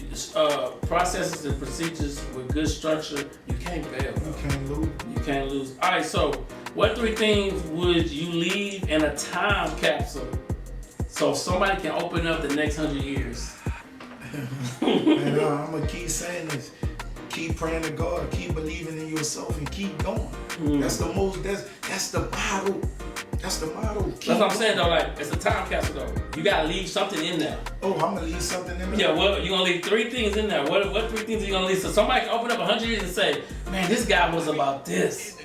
Speaker 1: processes and procedures with good structure, you can't fail.
Speaker 2: You can't lose.
Speaker 1: You can't lose. All right, so what 3 things would you leave in a time capsule so somebody can open up the next 100 years?
Speaker 2: And I'm gonna keep saying this. Keep praying to God. Keep believing in yourself and keep going. That's the most. That's the motto. That's the motto.
Speaker 1: That's what I'm saying though. Like it's a time capsule though. You gotta leave something in there.
Speaker 2: Oh, I'm gonna leave something in there.
Speaker 1: Yeah. Well, you're gonna leave 3 things in there. What 3 things are you gonna leave? So somebody can open up 100 years and say, "Man, this guy was about this."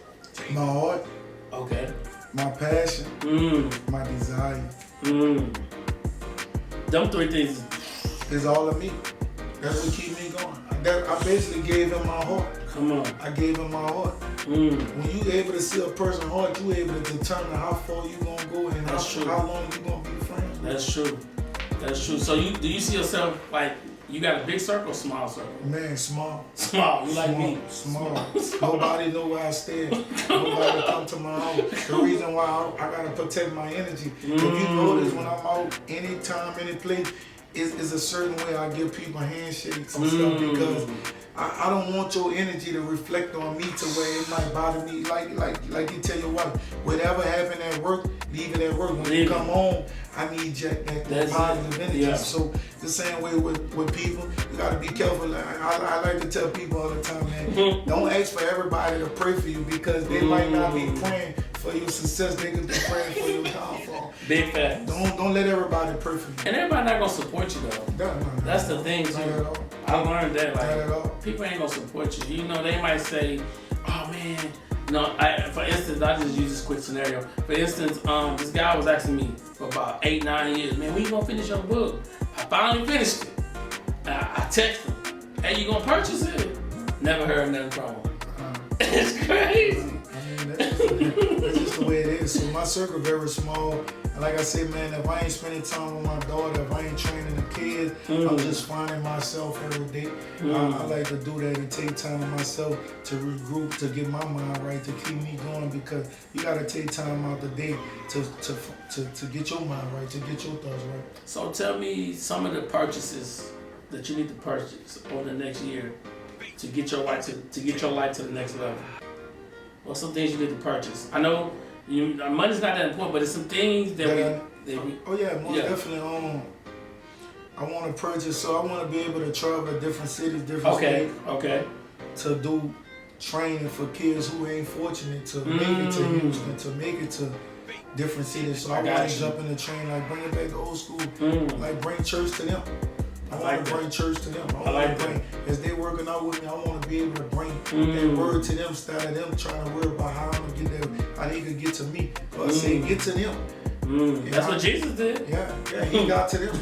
Speaker 2: My heart.
Speaker 1: Okay.
Speaker 2: My passion. My desire.
Speaker 1: Them 3 things.
Speaker 2: Is all of me. That's what keep me going. I basically gave him my heart.
Speaker 1: Come on.
Speaker 2: I gave him my heart. When you able to see a person's heart, you able to determine how far you gonna go and how long you gonna be friends.
Speaker 1: That's true. So do you see yourself like You got a big circle, small circle?
Speaker 2: Man, small.
Speaker 1: Small, you like me?
Speaker 2: Small. Nobody know where I stand. Nobody come to my house. The reason why I gotta protect my energy. If you notice when I'm out, anytime, any place, is a certain way I give people handshakes and stuff because I don't want your energy to reflect on me to where it might bother me. Like you tell your wife, whatever happened at work, leave it at work. When you come home, I need that positive energy. Yeah. So the same way with people, you gotta be careful. I like to tell people all the time, man, don't ask for everybody to pray for you because they might not be praying for your success. They could be praying for your downfall.
Speaker 1: Big fact.
Speaker 2: Don't let everybody pray for you.
Speaker 1: And everybody not gonna support you though.
Speaker 2: No,
Speaker 1: that's the thing too.
Speaker 2: Not at all.
Speaker 1: I learned that
Speaker 2: Not at all.
Speaker 1: People ain't gonna support you. You know, they might say, "Oh man." No, for instance, I just use this quick scenario. For instance, this guy was asking me for about 8-9 years, "Man, when you gonna finish your book?" I finally finished it. I text him, "Hey, you gonna purchase it?" Never heard nothing from him. It's crazy.
Speaker 2: I mean, that's just the way it is. So my circle very small. And like I said, man, if I ain't spending time with my daughter, if I ain't training the kids, I'm just finding myself every day. I like to do that and take time to myself to regroup, to get my mind right, to keep me going because you got to take time out the day to get your mind right, to get your thoughts right.
Speaker 1: So tell me some of the purchases that you need to purchase over the next year to get your life to the next level. What's some things you need to purchase? I know money's not that important, but it's some things that
Speaker 2: most definitely. I want to purchase, so I want to be able to travel to different cities, different states.
Speaker 1: Okay.
Speaker 2: To do training for kids who ain't fortunate to make it to Houston, to make it to different cities. So I want to jump in the train, like bring it back to old school, like bring church to them. I want to bring church to them. I want to bring, as they working out with me, I want to be able to bring that word to them instead of them trying to worry about how I'm gonna get there, how they could get to me. But I say get to them.
Speaker 1: That's what Jesus did.
Speaker 2: Yeah, he got to them.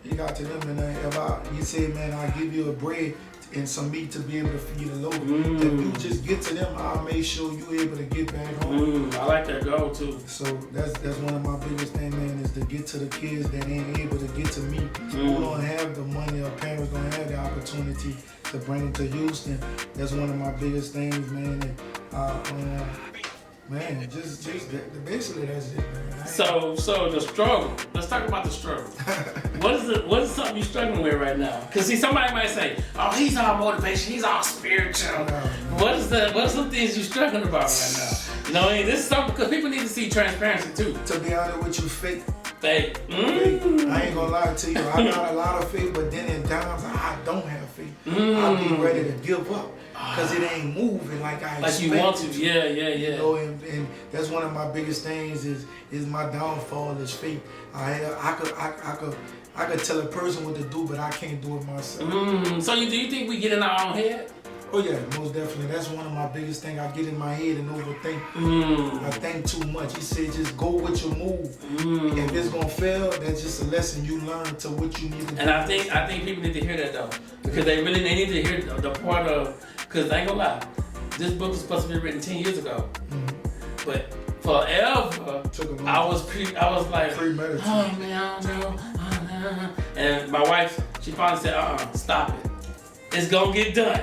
Speaker 1: He
Speaker 2: got to them, and he said, man, I'll give you a bread and some meat to be able to feed the load. If you just get to them, I'll make sure you able to get back home.
Speaker 1: I like that goal too.
Speaker 2: So that's one of my biggest things, man, is to get to the kids that ain't able to get to me, who don't have the money or parents don't have the opportunity to bring them to Houston. That's one of my biggest things, man. Man, just basically that's it, man.
Speaker 1: So the struggle. Let's talk about the struggle. What is something you're struggling with right now? Because see, somebody might say, "Oh, he's all motivation, he's all spiritual." What are some things you're struggling about right now? You know, this is something because people need to see transparency too.
Speaker 2: To be honest with you, fake.
Speaker 1: Faith.
Speaker 2: Faith. I ain't gonna lie to you. I got a lot of faith, but then in times I don't have faith. I'll be ready to give up because it ain't moving like I expect.
Speaker 1: Like you want to. Yeah.
Speaker 2: You know, and that's one of my biggest things is my downfall is faith. I could tell a person what to do, but I can't do it myself.
Speaker 1: So do you think we get in our own head?
Speaker 2: Oh yeah, most definitely. That's one of my biggest things. I get in my head and overthink. I think too much. He said just go with your move. If it's gonna fail, that's just a lesson you learn to what you need to do.
Speaker 1: And I think people need to hear that though. Because they need to hear the part of, because I ain't gonna lie, this book was supposed to be written 10 years ago. But forever I was like,
Speaker 2: premeditated.
Speaker 1: Oh man, I don't know. And my wife, she finally said, stop it. It's gonna get done.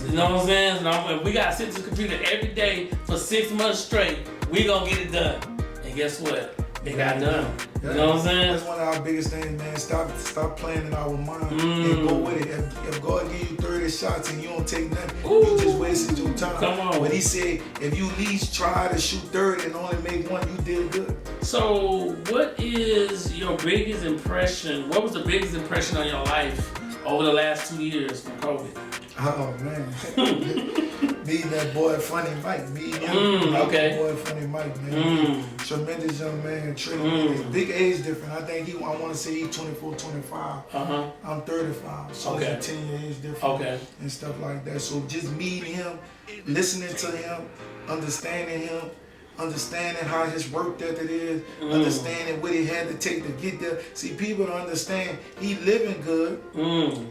Speaker 1: You know what I'm saying? If we gotta sit to the computer every day for 6 months straight, we gonna get it done. And guess what? It got done. You know what I'm saying?
Speaker 2: That's one of our biggest things, man. Stop playing in our mind and go with it. If God give you 30 shots and you don't take nothing, you just wasted your time.
Speaker 1: Come on.
Speaker 2: But he said, if you at least try to shoot 30 and only make one, you did good.
Speaker 1: So what is your biggest impression? What was the biggest impression on your life over the last 2 years from COVID?
Speaker 2: Oh man, meeting that boy Funny Mike, that boy Funny Mike, man. Tremendous young man, big age difference. I think I want to say he's 24, 25. I'm 35, so it's a 10-year age difference and stuff like that. So just meeting him, listening to him, understanding how his work ethic is, understanding what he had to take to get there. See, people don't understand. He living good,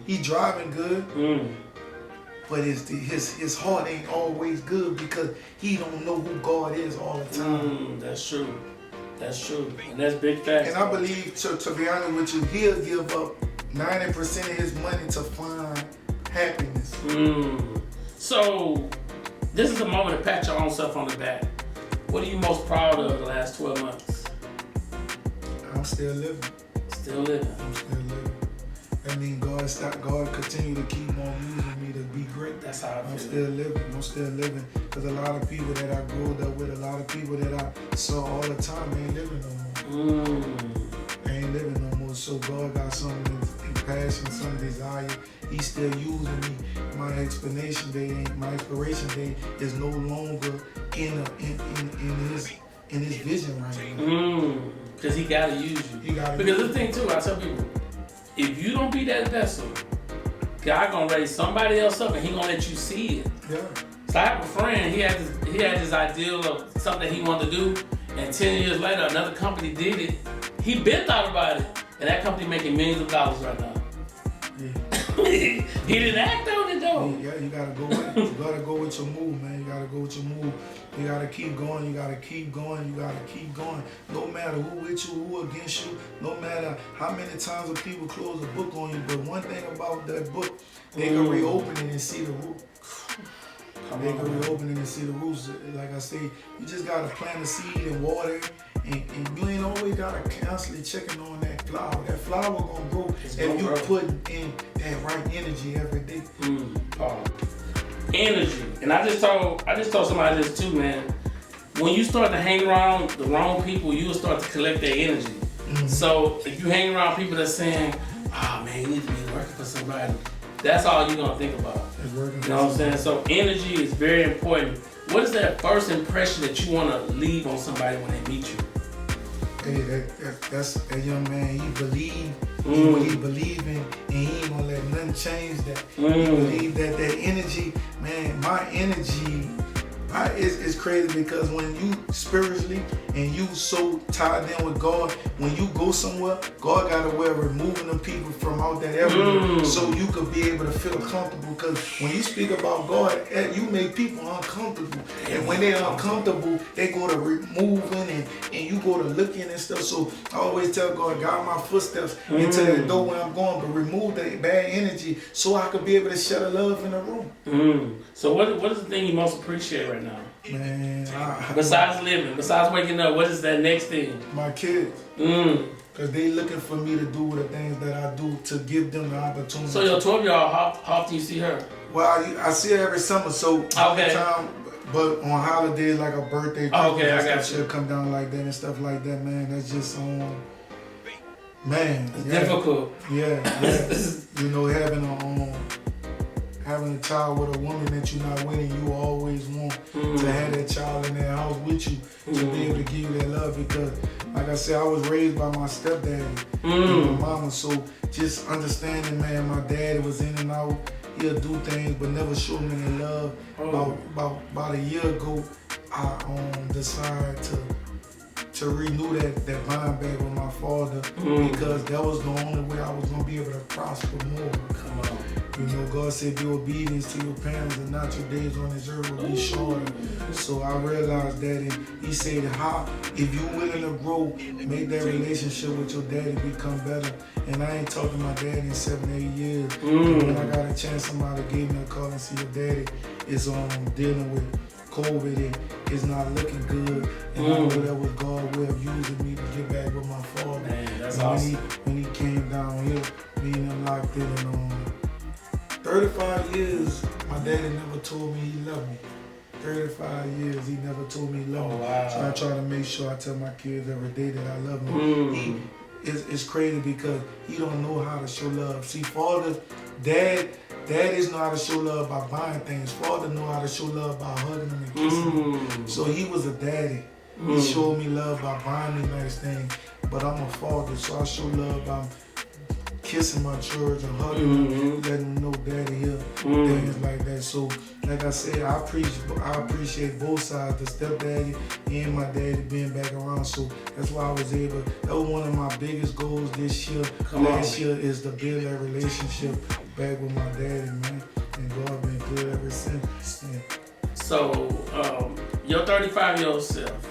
Speaker 2: he driving good. But his heart ain't always good because he don't know who God is all the time.
Speaker 1: That's true. And that's big facts.
Speaker 2: And I believe, to be honest with you, he'll give up 90% of his money to find happiness.
Speaker 1: So, this is a moment to pat your own self on the back. What are you most proud of the last 12 months?
Speaker 2: I'm still living.
Speaker 1: Still living.
Speaker 2: I'm still living. That means God continue to keep on using me to be great.
Speaker 1: That's how I feel.
Speaker 2: I'm still living. I'm still living. Because a lot of people that I grew up with, a lot of people that I saw all the time, ain't living no more. Ain't living no more. So God got something in passion, some desire. He's still using me. My expiration date is no longer in his vision right now.
Speaker 1: Because he gotta use you. Because the thing too, I tell people, if you don't be that vessel, God gonna raise somebody else up and he gonna let you see it.
Speaker 2: Yeah.
Speaker 1: So I have a friend, he had this ideal of something he wanted to do, and 10 years later another company did it. He been thought about it, and that company making millions of dollars right now. Yeah. He didn't act on it though.
Speaker 2: Yeah, you gotta go with it. You gotta go with your move, man. You gotta go with your move. You gotta keep going, you gotta keep going, you gotta keep going. No matter who with you, who against you, no matter how many times the people close a book on you, but one thing about that book, they can reopen it and see the root. They can reopen it and see the roots. Like I say, you just gotta plant a seed and water it, and you ain't always gotta constantly checking on that flower. That flower gonna grow if you put in that right energy every day.
Speaker 1: Energy. And I just told somebody this too, man. When you start to hang around the wrong people, you will start to collect their energy. So if you hang around people that's saying, oh man, you need to be working for somebody, that's all you're gonna think about. You know what I'm saying? So energy is very important. What is that first impression that you wanna leave on somebody when they meet you?
Speaker 2: Hey, that's a young man. He believe in what he believe in, and he ain't gonna let nothing change that. He believe that energy, man. My energy, it's crazy because when you spiritually and you so tied in with God, when you go somewhere, God got a way of removing them people from out that area, so you could be able to feel comfortable. Because when you speak about God, you make people uncomfortable, and when they're uncomfortable, they go to removing and you go to looking and stuff. So I always tell God, guide my footsteps into that door where I'm going, but remove that bad energy so I could be able to share the love in the room.
Speaker 1: So what is the thing you most appreciate right now?
Speaker 2: Man,
Speaker 1: besides living, besides waking up, what is that next thing?
Speaker 2: My kids. Because they looking for me to do the things that I do to give them the opportunity.
Speaker 1: So your 12-year-old, how often you see her?
Speaker 2: Well, I see her every summer, so time, but on holidays like a birthday,
Speaker 1: I got
Speaker 2: she'll come down like that and stuff like that, man. That's just man.
Speaker 1: It's difficult.
Speaker 2: Yeah. You know, having a child with a woman that you're not winning, you always want to have that child in that house with you to be able to give you that love. Because, like I said, I was raised by my stepdaddy and my mama. So just understanding, man, my daddy was in and out. He'll do things, but never show me any love. About a year ago, I decided to renew that bond back with my father because that was the only way I was gonna be able to prosper more. Come on. You know, God said, be obedient to your parents and not your days on this earth will be shorter. So I realized that, and he said, if you're willing to grow, make that relationship with your daddy become better. And I ain't talked to my daddy in 7, 8 years. When I got a chance, somebody gave me a call and see your daddy is dealing with COVID and it's not looking good. And I know that was God's way of using me to get back with my father.
Speaker 1: Man, that's awesome.
Speaker 2: When he came down here, me and him locked in, and 35 years, my daddy never told me he loved me. 35 years, he never told me he loved me.
Speaker 1: Wow.
Speaker 2: So I try to make sure I tell my kids every day that I love them. It's crazy because he don't know how to show love. See, Daddies know how to show love by buying things. Father know how to show love by hugging them and kissing them. So he was a daddy. He showed me love by buying me nice things. But I'm a father, so I show love by kissing my children, hugging them, letting them know daddy here, things like that. So, like I said, I appreciate both sides, the stepdaddy and my daddy being back around. So that's why I was able, that was one of my biggest goals this year. Last year is to build that relationship back with my daddy, man. And God been good ever since. Yeah.
Speaker 1: So, your 35-year-old self,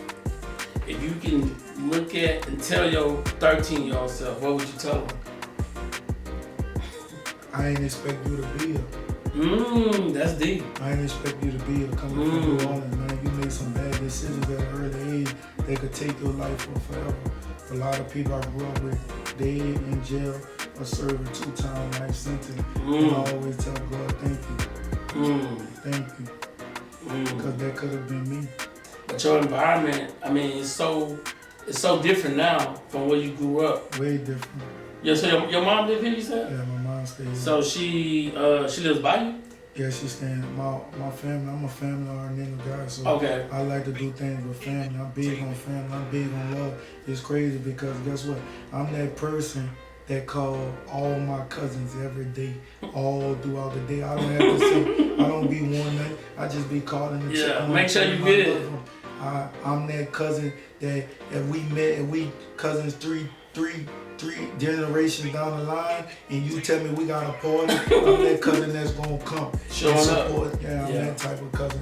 Speaker 1: if you can look at and tell your 13-year-old self, what would you tell him?
Speaker 2: I ain't expect you to be here.
Speaker 1: That's deep.
Speaker 2: I ain't expect you to be here. Coming from New Orleans, man. You made some bad decisions at an early age that could take your life for forever. A lot of people I grew up with, dead in jail or serving 2-time life sentence. And I always tell God, thank you. Thank you. Because that could have been me.
Speaker 1: But your environment, I mean, it's so different now from where you grew up.
Speaker 2: Way different.
Speaker 1: Yeah, so your mom live here, you said?
Speaker 2: Yeah, my mom stays here.
Speaker 1: So she lives by you?
Speaker 2: Yeah, she's staying. My family, I'm a family-oriented guy, so
Speaker 1: Okay.
Speaker 2: I like to do things with family. I'm big on family. I'm big on love. It's crazy because guess what? I'm that person that call all my cousins every day, all throughout the day. I don't have to say, I don't be one night. I just be calling the check on
Speaker 1: make sure you
Speaker 2: my
Speaker 1: good.
Speaker 2: I'm that cousin that if we met, if we cousins three generations down the line, and you tell me we got a party, I'm that cousin that's gonna come
Speaker 1: Showing
Speaker 2: and support.
Speaker 1: up.
Speaker 2: Yeah, I'm that type of cousin.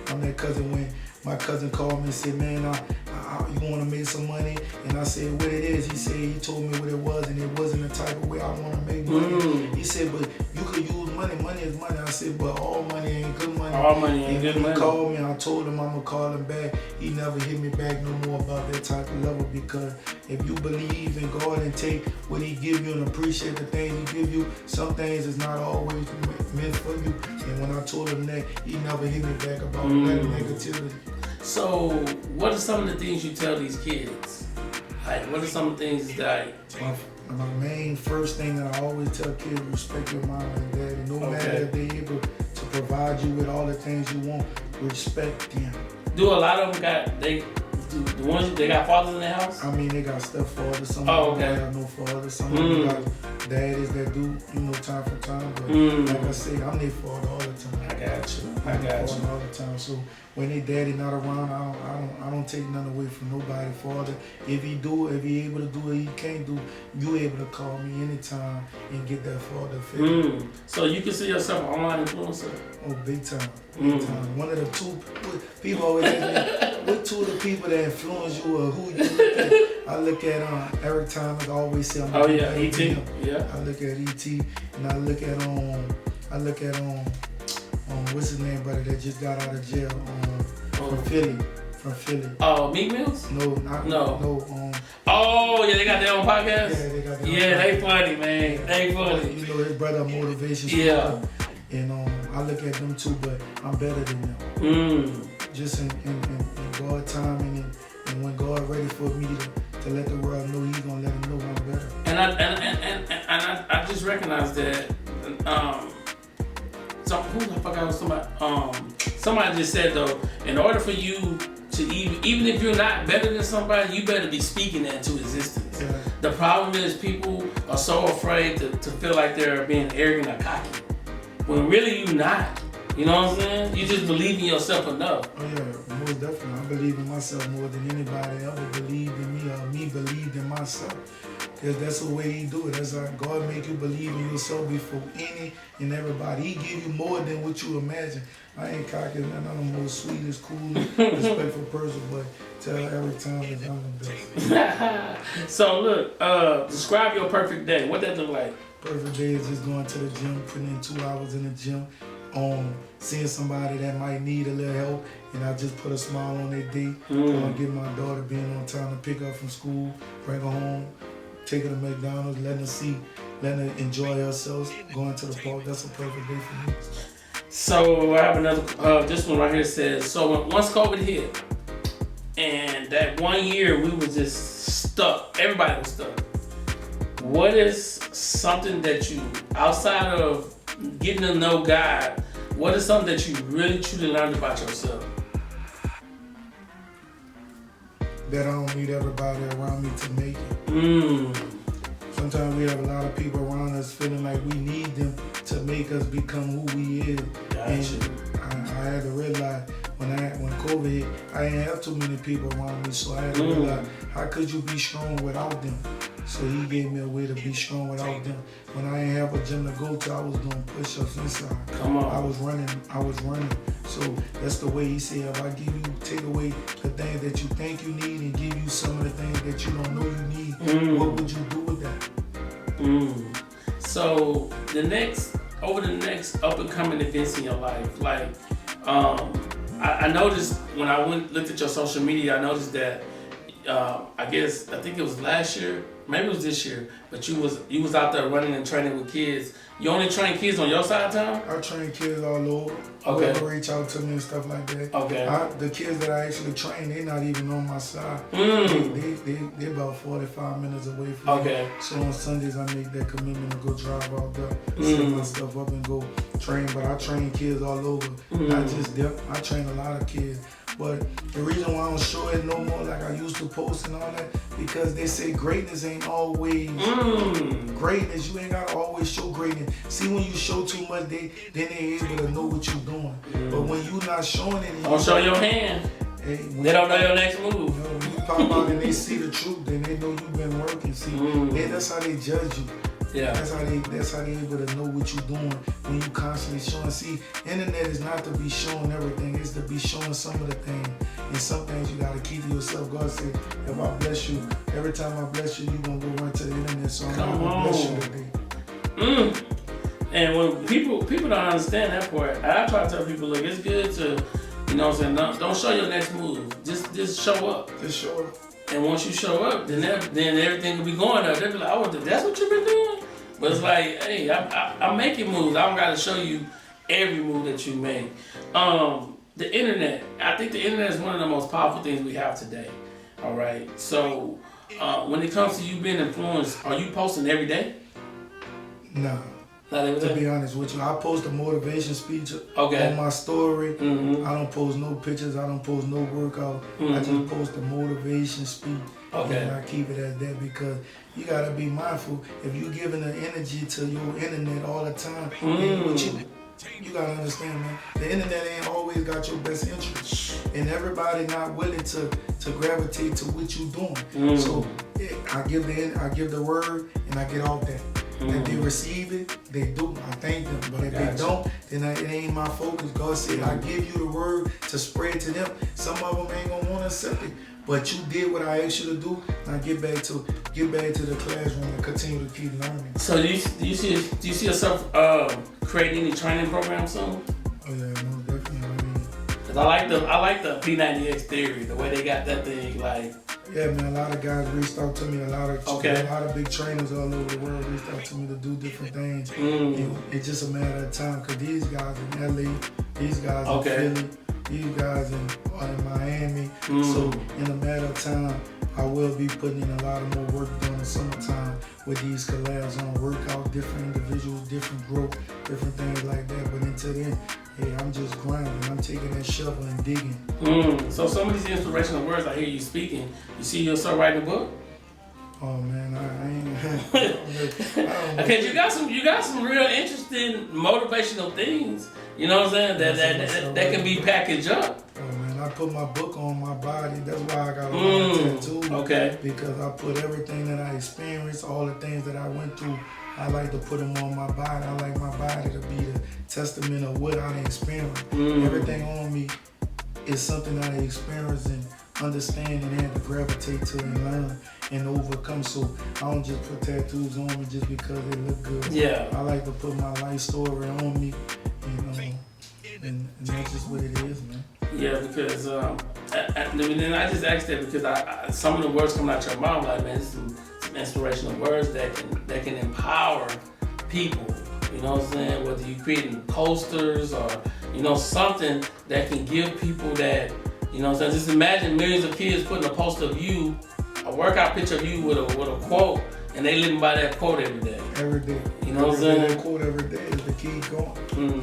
Speaker 2: I'm that cousin when my cousin called me and said, man, you want to make some money? And I said, what it is? He said, he told me what it was, and it wasn't the type of way I want to make money. He said, but you could use money. Money is money. I said, but all money ain't good money.
Speaker 1: All money ain't good money.
Speaker 2: He called me, and I told him I'm going to call him back. He never hit me back no more about that type of level, because if you believe in God and take what he give you and appreciate the things he give you, some things is not always meant for you. And when I told him that, he never hit me back about that negativity.
Speaker 1: So, what are some of the things you tell these kids? Like, what are some of the things that...
Speaker 2: My main first thing that I always tell kids, respect your mom and daddy. No matter if they're able to provide you with all the things you want, respect them.
Speaker 1: Do a lot of them they got fathers in their house?
Speaker 2: I mean, they got stepfathers. Some of them have no fathers. Some of them got daddies that do, time for time. But like I say, I'm their father all the time.
Speaker 1: I got you.
Speaker 2: All the time. So when they daddy not around, I don't take nothing away from nobody. Father, if he able to do it, he can't do. You able to call me anytime and get that father figure.
Speaker 1: So you consider yourself an online influencer?
Speaker 2: Oh, big time. Big time. One of the two people always ask me, what two of the people that influence you or who you look at? I look at Eric Thomas. I always say
Speaker 1: E.T. Yeah.
Speaker 2: I look at E.T. and I look at what's his name, brother, that just got out of jail from Philly.
Speaker 1: Oh, Meek Mills?
Speaker 2: No.
Speaker 1: Oh, yeah, they got their own podcast?
Speaker 2: Yeah, they got their own
Speaker 1: podcast. They funny, man. They funny.
Speaker 2: You know, his brother Motivation.
Speaker 1: Yeah.
Speaker 2: And I look at them too, but I'm better than them. Just in God's timing and when God ready for me to let the world know, he's gonna let them know I'm better.
Speaker 1: And I just realized that somebody just said though, in order for you to even if you're not better than somebody, you better be speaking that into existence.
Speaker 2: Yeah.
Speaker 1: The problem is people are so afraid to feel like they're being arrogant or cocky, when really you're not. You know what I'm saying? You just believe in yourself enough.
Speaker 2: Oh yeah, most definitely. I believe in myself more than anybody ever believed in me or me believed in myself. Because that's the way he do it. That's how God make you believe in yourself before any and everybody. He give you more than what you imagine. I ain't cocky, man. I'm the most sweetest, coolest, respectful person, but tell every time that I'm the best.
Speaker 1: So look, describe your perfect day. What that look like?
Speaker 2: Perfect day is just going to the gym, putting in 2 hours in the gym, seeing somebody that might need a little help, and I just put a smile on their day. Get my daughter being on time to pick her from school, bring her home, take her to McDonald's, letting her enjoy herself, going to the park. That's a perfect day for me.
Speaker 1: So I have another, this one right here says, so once COVID hit, and that 1 year we were just stuck, everybody was stuck. What is something that you, outside of getting to know God, what is something that you really truly learned about yourself?
Speaker 2: That I don't need everybody around me to make it. Sometimes we have a lot of people around us feeling like we need them to make us become who we is.
Speaker 1: Gotcha.
Speaker 2: And I had to realize when COVID hit, I didn't have too many people around me, so I had to realize, how could you be strong without them? So he gave me a way to be strong without them. When I didn't have a gym to go to, I was doing push-ups inside.
Speaker 1: Come on.
Speaker 2: I was running. So that's the way he said, if I take away the things that you think you need and give you some of the things that you don't know you need, what would you do with that?
Speaker 1: So So over the next up and coming events in your life, like I noticed when I looked at your social media, I noticed that I think it was last year, maybe it was this year, but you was out there running and training with kids. You only train kids on your side of town?
Speaker 2: I train kids all over.
Speaker 1: Okay.
Speaker 2: Whoever reach out to me and stuff like that.
Speaker 1: Okay.
Speaker 2: The kids that I actually train, they're not even on my side. They about 45 minutes away from me. So on Sundays, I make that commitment to go drive out there, set my stuff up and go train. But I train kids all over. Not just them. I train a lot of kids. But the reason why I don't show it no more like I used to post and all that, because they say greatness ain't always greatness. You ain't gotta always show greatness. See, when you show too much, then they able to know what you're doing. But when you not showing it,
Speaker 1: don't show your hand.
Speaker 2: Hey,
Speaker 1: they don't know your next move.
Speaker 2: You know, when you pop out and they see the truth, then they know you've been working. See, that's how they judge you.
Speaker 1: Yeah.
Speaker 2: That's how they able to know what you're doing when you constantly showing. See, internet is not to be showing everything, it's to be showing some of the things. And some things you gotta keep to yourself. God said, if I bless you, every time I bless you, you're gonna go run to the internet. So I'm gonna bless you today.
Speaker 1: And when people don't understand that part, I try to tell people, look, it's good to, you know what I'm saying, don't show your next move. Just show up.
Speaker 2: Just show up.
Speaker 1: And once you show up, then everything will be going up. They'll be like, oh, that's what you've been doing? But it's like, hey, I'm making moves. I don't got to show you every move that you make. The internet, I think the internet is one of the most powerful things we have today. All right. So when it comes to you being influenced, are you posting every day?
Speaker 2: No. To be honest with you, I post a motivation speech on my story. I don't post no pictures. I don't post no workout. I just post a motivation speech. And I keep it at that because you gotta be mindful. If you're giving the energy to your internet all the time, you gotta understand, man. The internet ain't always got your best interest, and everybody not willing to gravitate to what you doing. So I give the word, and I get off that. If they receive it, they do. I thank them. But if they don't, then it ain't my focus. God said, I give you the word to spread to them. Some of them ain't gonna want to accept it. But you did what I asked you to do. Now get back to the classroom and continue to keep learning.
Speaker 1: So do you see yourself creating any training program soon?
Speaker 2: Oh yeah, most definitely.
Speaker 1: Cause I like the P90X theory, the way they got that thing like.
Speaker 2: Yeah, man, a lot of guys reached out to me. A lot of big trainers all over the world reached out to me to do different things. It's just a matter of time because these guys in LA, these guys in Philly, these guys in Miami. So in a matter of time, I will be putting in a lot of more work during the summertime with these collabs on workout, different individuals, different growth, different things like that. But until then, hey, I'm just grinding. I'm taking that shovel and digging.
Speaker 1: So some of these inspirational words I hear you speaking, you see yourself writing a book?
Speaker 2: Oh man, I ain't.
Speaker 1: Because you got some real interesting motivational things. You know what I'm saying? That can be packaged up.
Speaker 2: Oh man, I put my book on my body. That's why I got a lot of tattoos.
Speaker 1: Okay.
Speaker 2: Because I put everything that I experienced, all the things that I went through. I like to put them on my body. I like my body to be the testament of what I experienced. Everything on me is something I experienced and understand and had to gravitate to and learn and overcome. So I don't just put tattoos on me just because they look good.
Speaker 1: Yeah.
Speaker 2: I like to put my life story on me, and that's just what it is, man.
Speaker 1: Yeah, because then I just asked that because some of the words coming out your mouth, like, man, this is some inspirational words that can empower people. You know what I'm saying? Whether you're creating posters or something that can give people that. You know what I'm saying? Just imagine millions of kids putting a poster of you, a workout picture of you with a quote, and they living by that quote every day.
Speaker 2: Every day.
Speaker 1: You know what I'm saying?
Speaker 2: That quote every day is to keep going,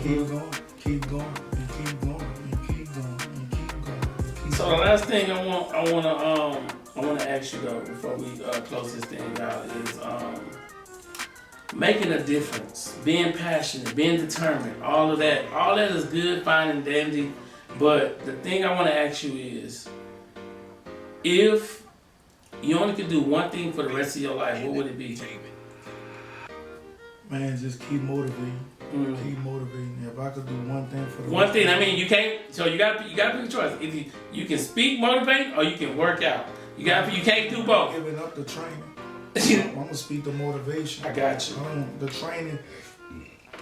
Speaker 2: keep going, keep going, and keep going, and keep going, and keep going.
Speaker 1: So the last thing I want to ask you though before we close this thing out is making a difference, being passionate, being determined, all of that is good, fine, and dandy. But the thing I want to ask you is, if you only could do one thing for the rest of your life, what would it be?
Speaker 2: Man, just keep motivating. Keep motivating. If I could do one thing for the
Speaker 1: one thing, I mean, you can't. So you got to pick a choice. Either you can speak, motivate, or you can work out. You can't do both.
Speaker 2: Giving up the training. I'm gonna speak the motivation.
Speaker 1: I got you.
Speaker 2: The training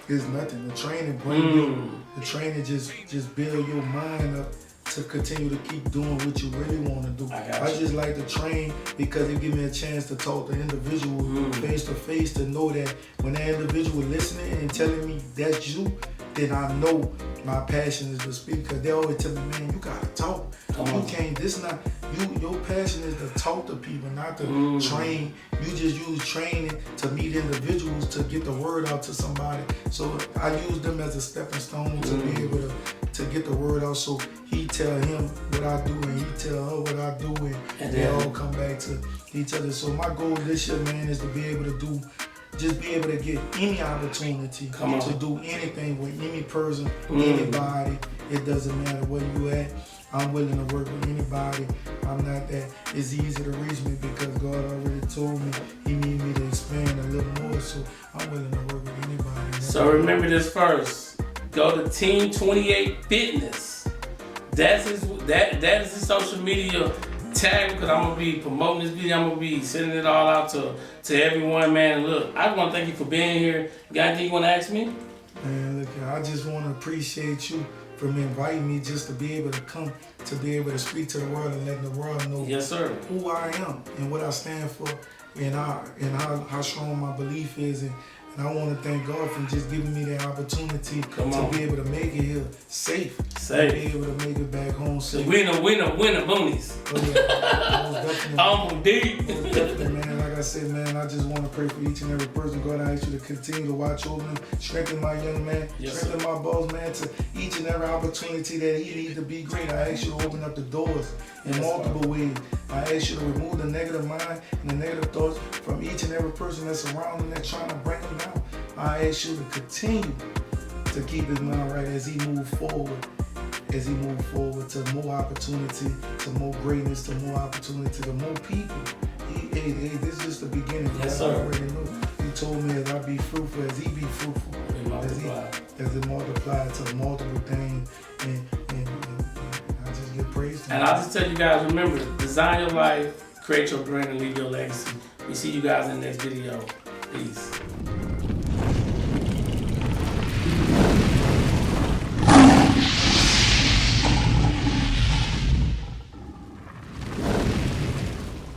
Speaker 2: is nothing. The training bring you. The training just build your mind up to continue to keep doing what you really want to do. I just like to train because it gives me a chance to talk to individuals face to face, to know that when that individual listening and telling me that's you, then I know my passion is to speak. Because they always tell me, man, you gotta talk. You can't. This not you. Your passion is to talk to people, not to train. You just use training to meet individuals to get the word out to somebody. So I use them as a stepping stone to be able to get the word out. So he tell him what I do and he tell her what I do, and they all come back to each other. So my goal this year, man, is to be able to just be able to get any opportunity to do anything with any person, anybody. It doesn't matter where you at. I'm willing to work with anybody. I'm not that. It's easy to reach me because God already told me He need me to expand a little more. So I'm willing to work with anybody.
Speaker 1: So remember this first. Go to Team 28 Fitness. That is his social media tag, because I'm gonna be promoting this video. I'm gonna be sending it all out to everyone, man. Look, I want to thank you for being here. You got anything you want to ask me?
Speaker 2: Man, look, I just want to appreciate you for inviting me just to be able to come, to be able to speak to the world and let the world know who I am and what I stand for, and how strong my belief is. And I want to thank God for just giving me the opportunity to be able to make it here safe. To be able to make it back home safe.
Speaker 1: Winner, boonies.
Speaker 2: Oh, yeah.
Speaker 1: I'm deep.
Speaker 2: Definitely, man. Like I said, man, I just want to pray for each and every person. God, I ask you to continue to watch over them, strengthen my young man, strengthen my boss, man, to each and every opportunity that he needs to be great. I ask you to open up the doors in multiple ways. I ask you to remove the negative mind and the negative thoughts from each and every person that's around him that's trying to bring him down. I ask you to continue to keep his mind right as he move forward. As he move forward to more opportunity, to more greatness, to more opportunity, to more people. This is just the beginning.
Speaker 1: Yes, sir.
Speaker 2: I already know. He told me as I be fruitful, as he be fruitful, as it multiplied to multiple things, and I just get praised.
Speaker 1: And I'll just tell you guys, remember, design your life, create your brand, and leave your legacy. We see you guys in the next video. Peace.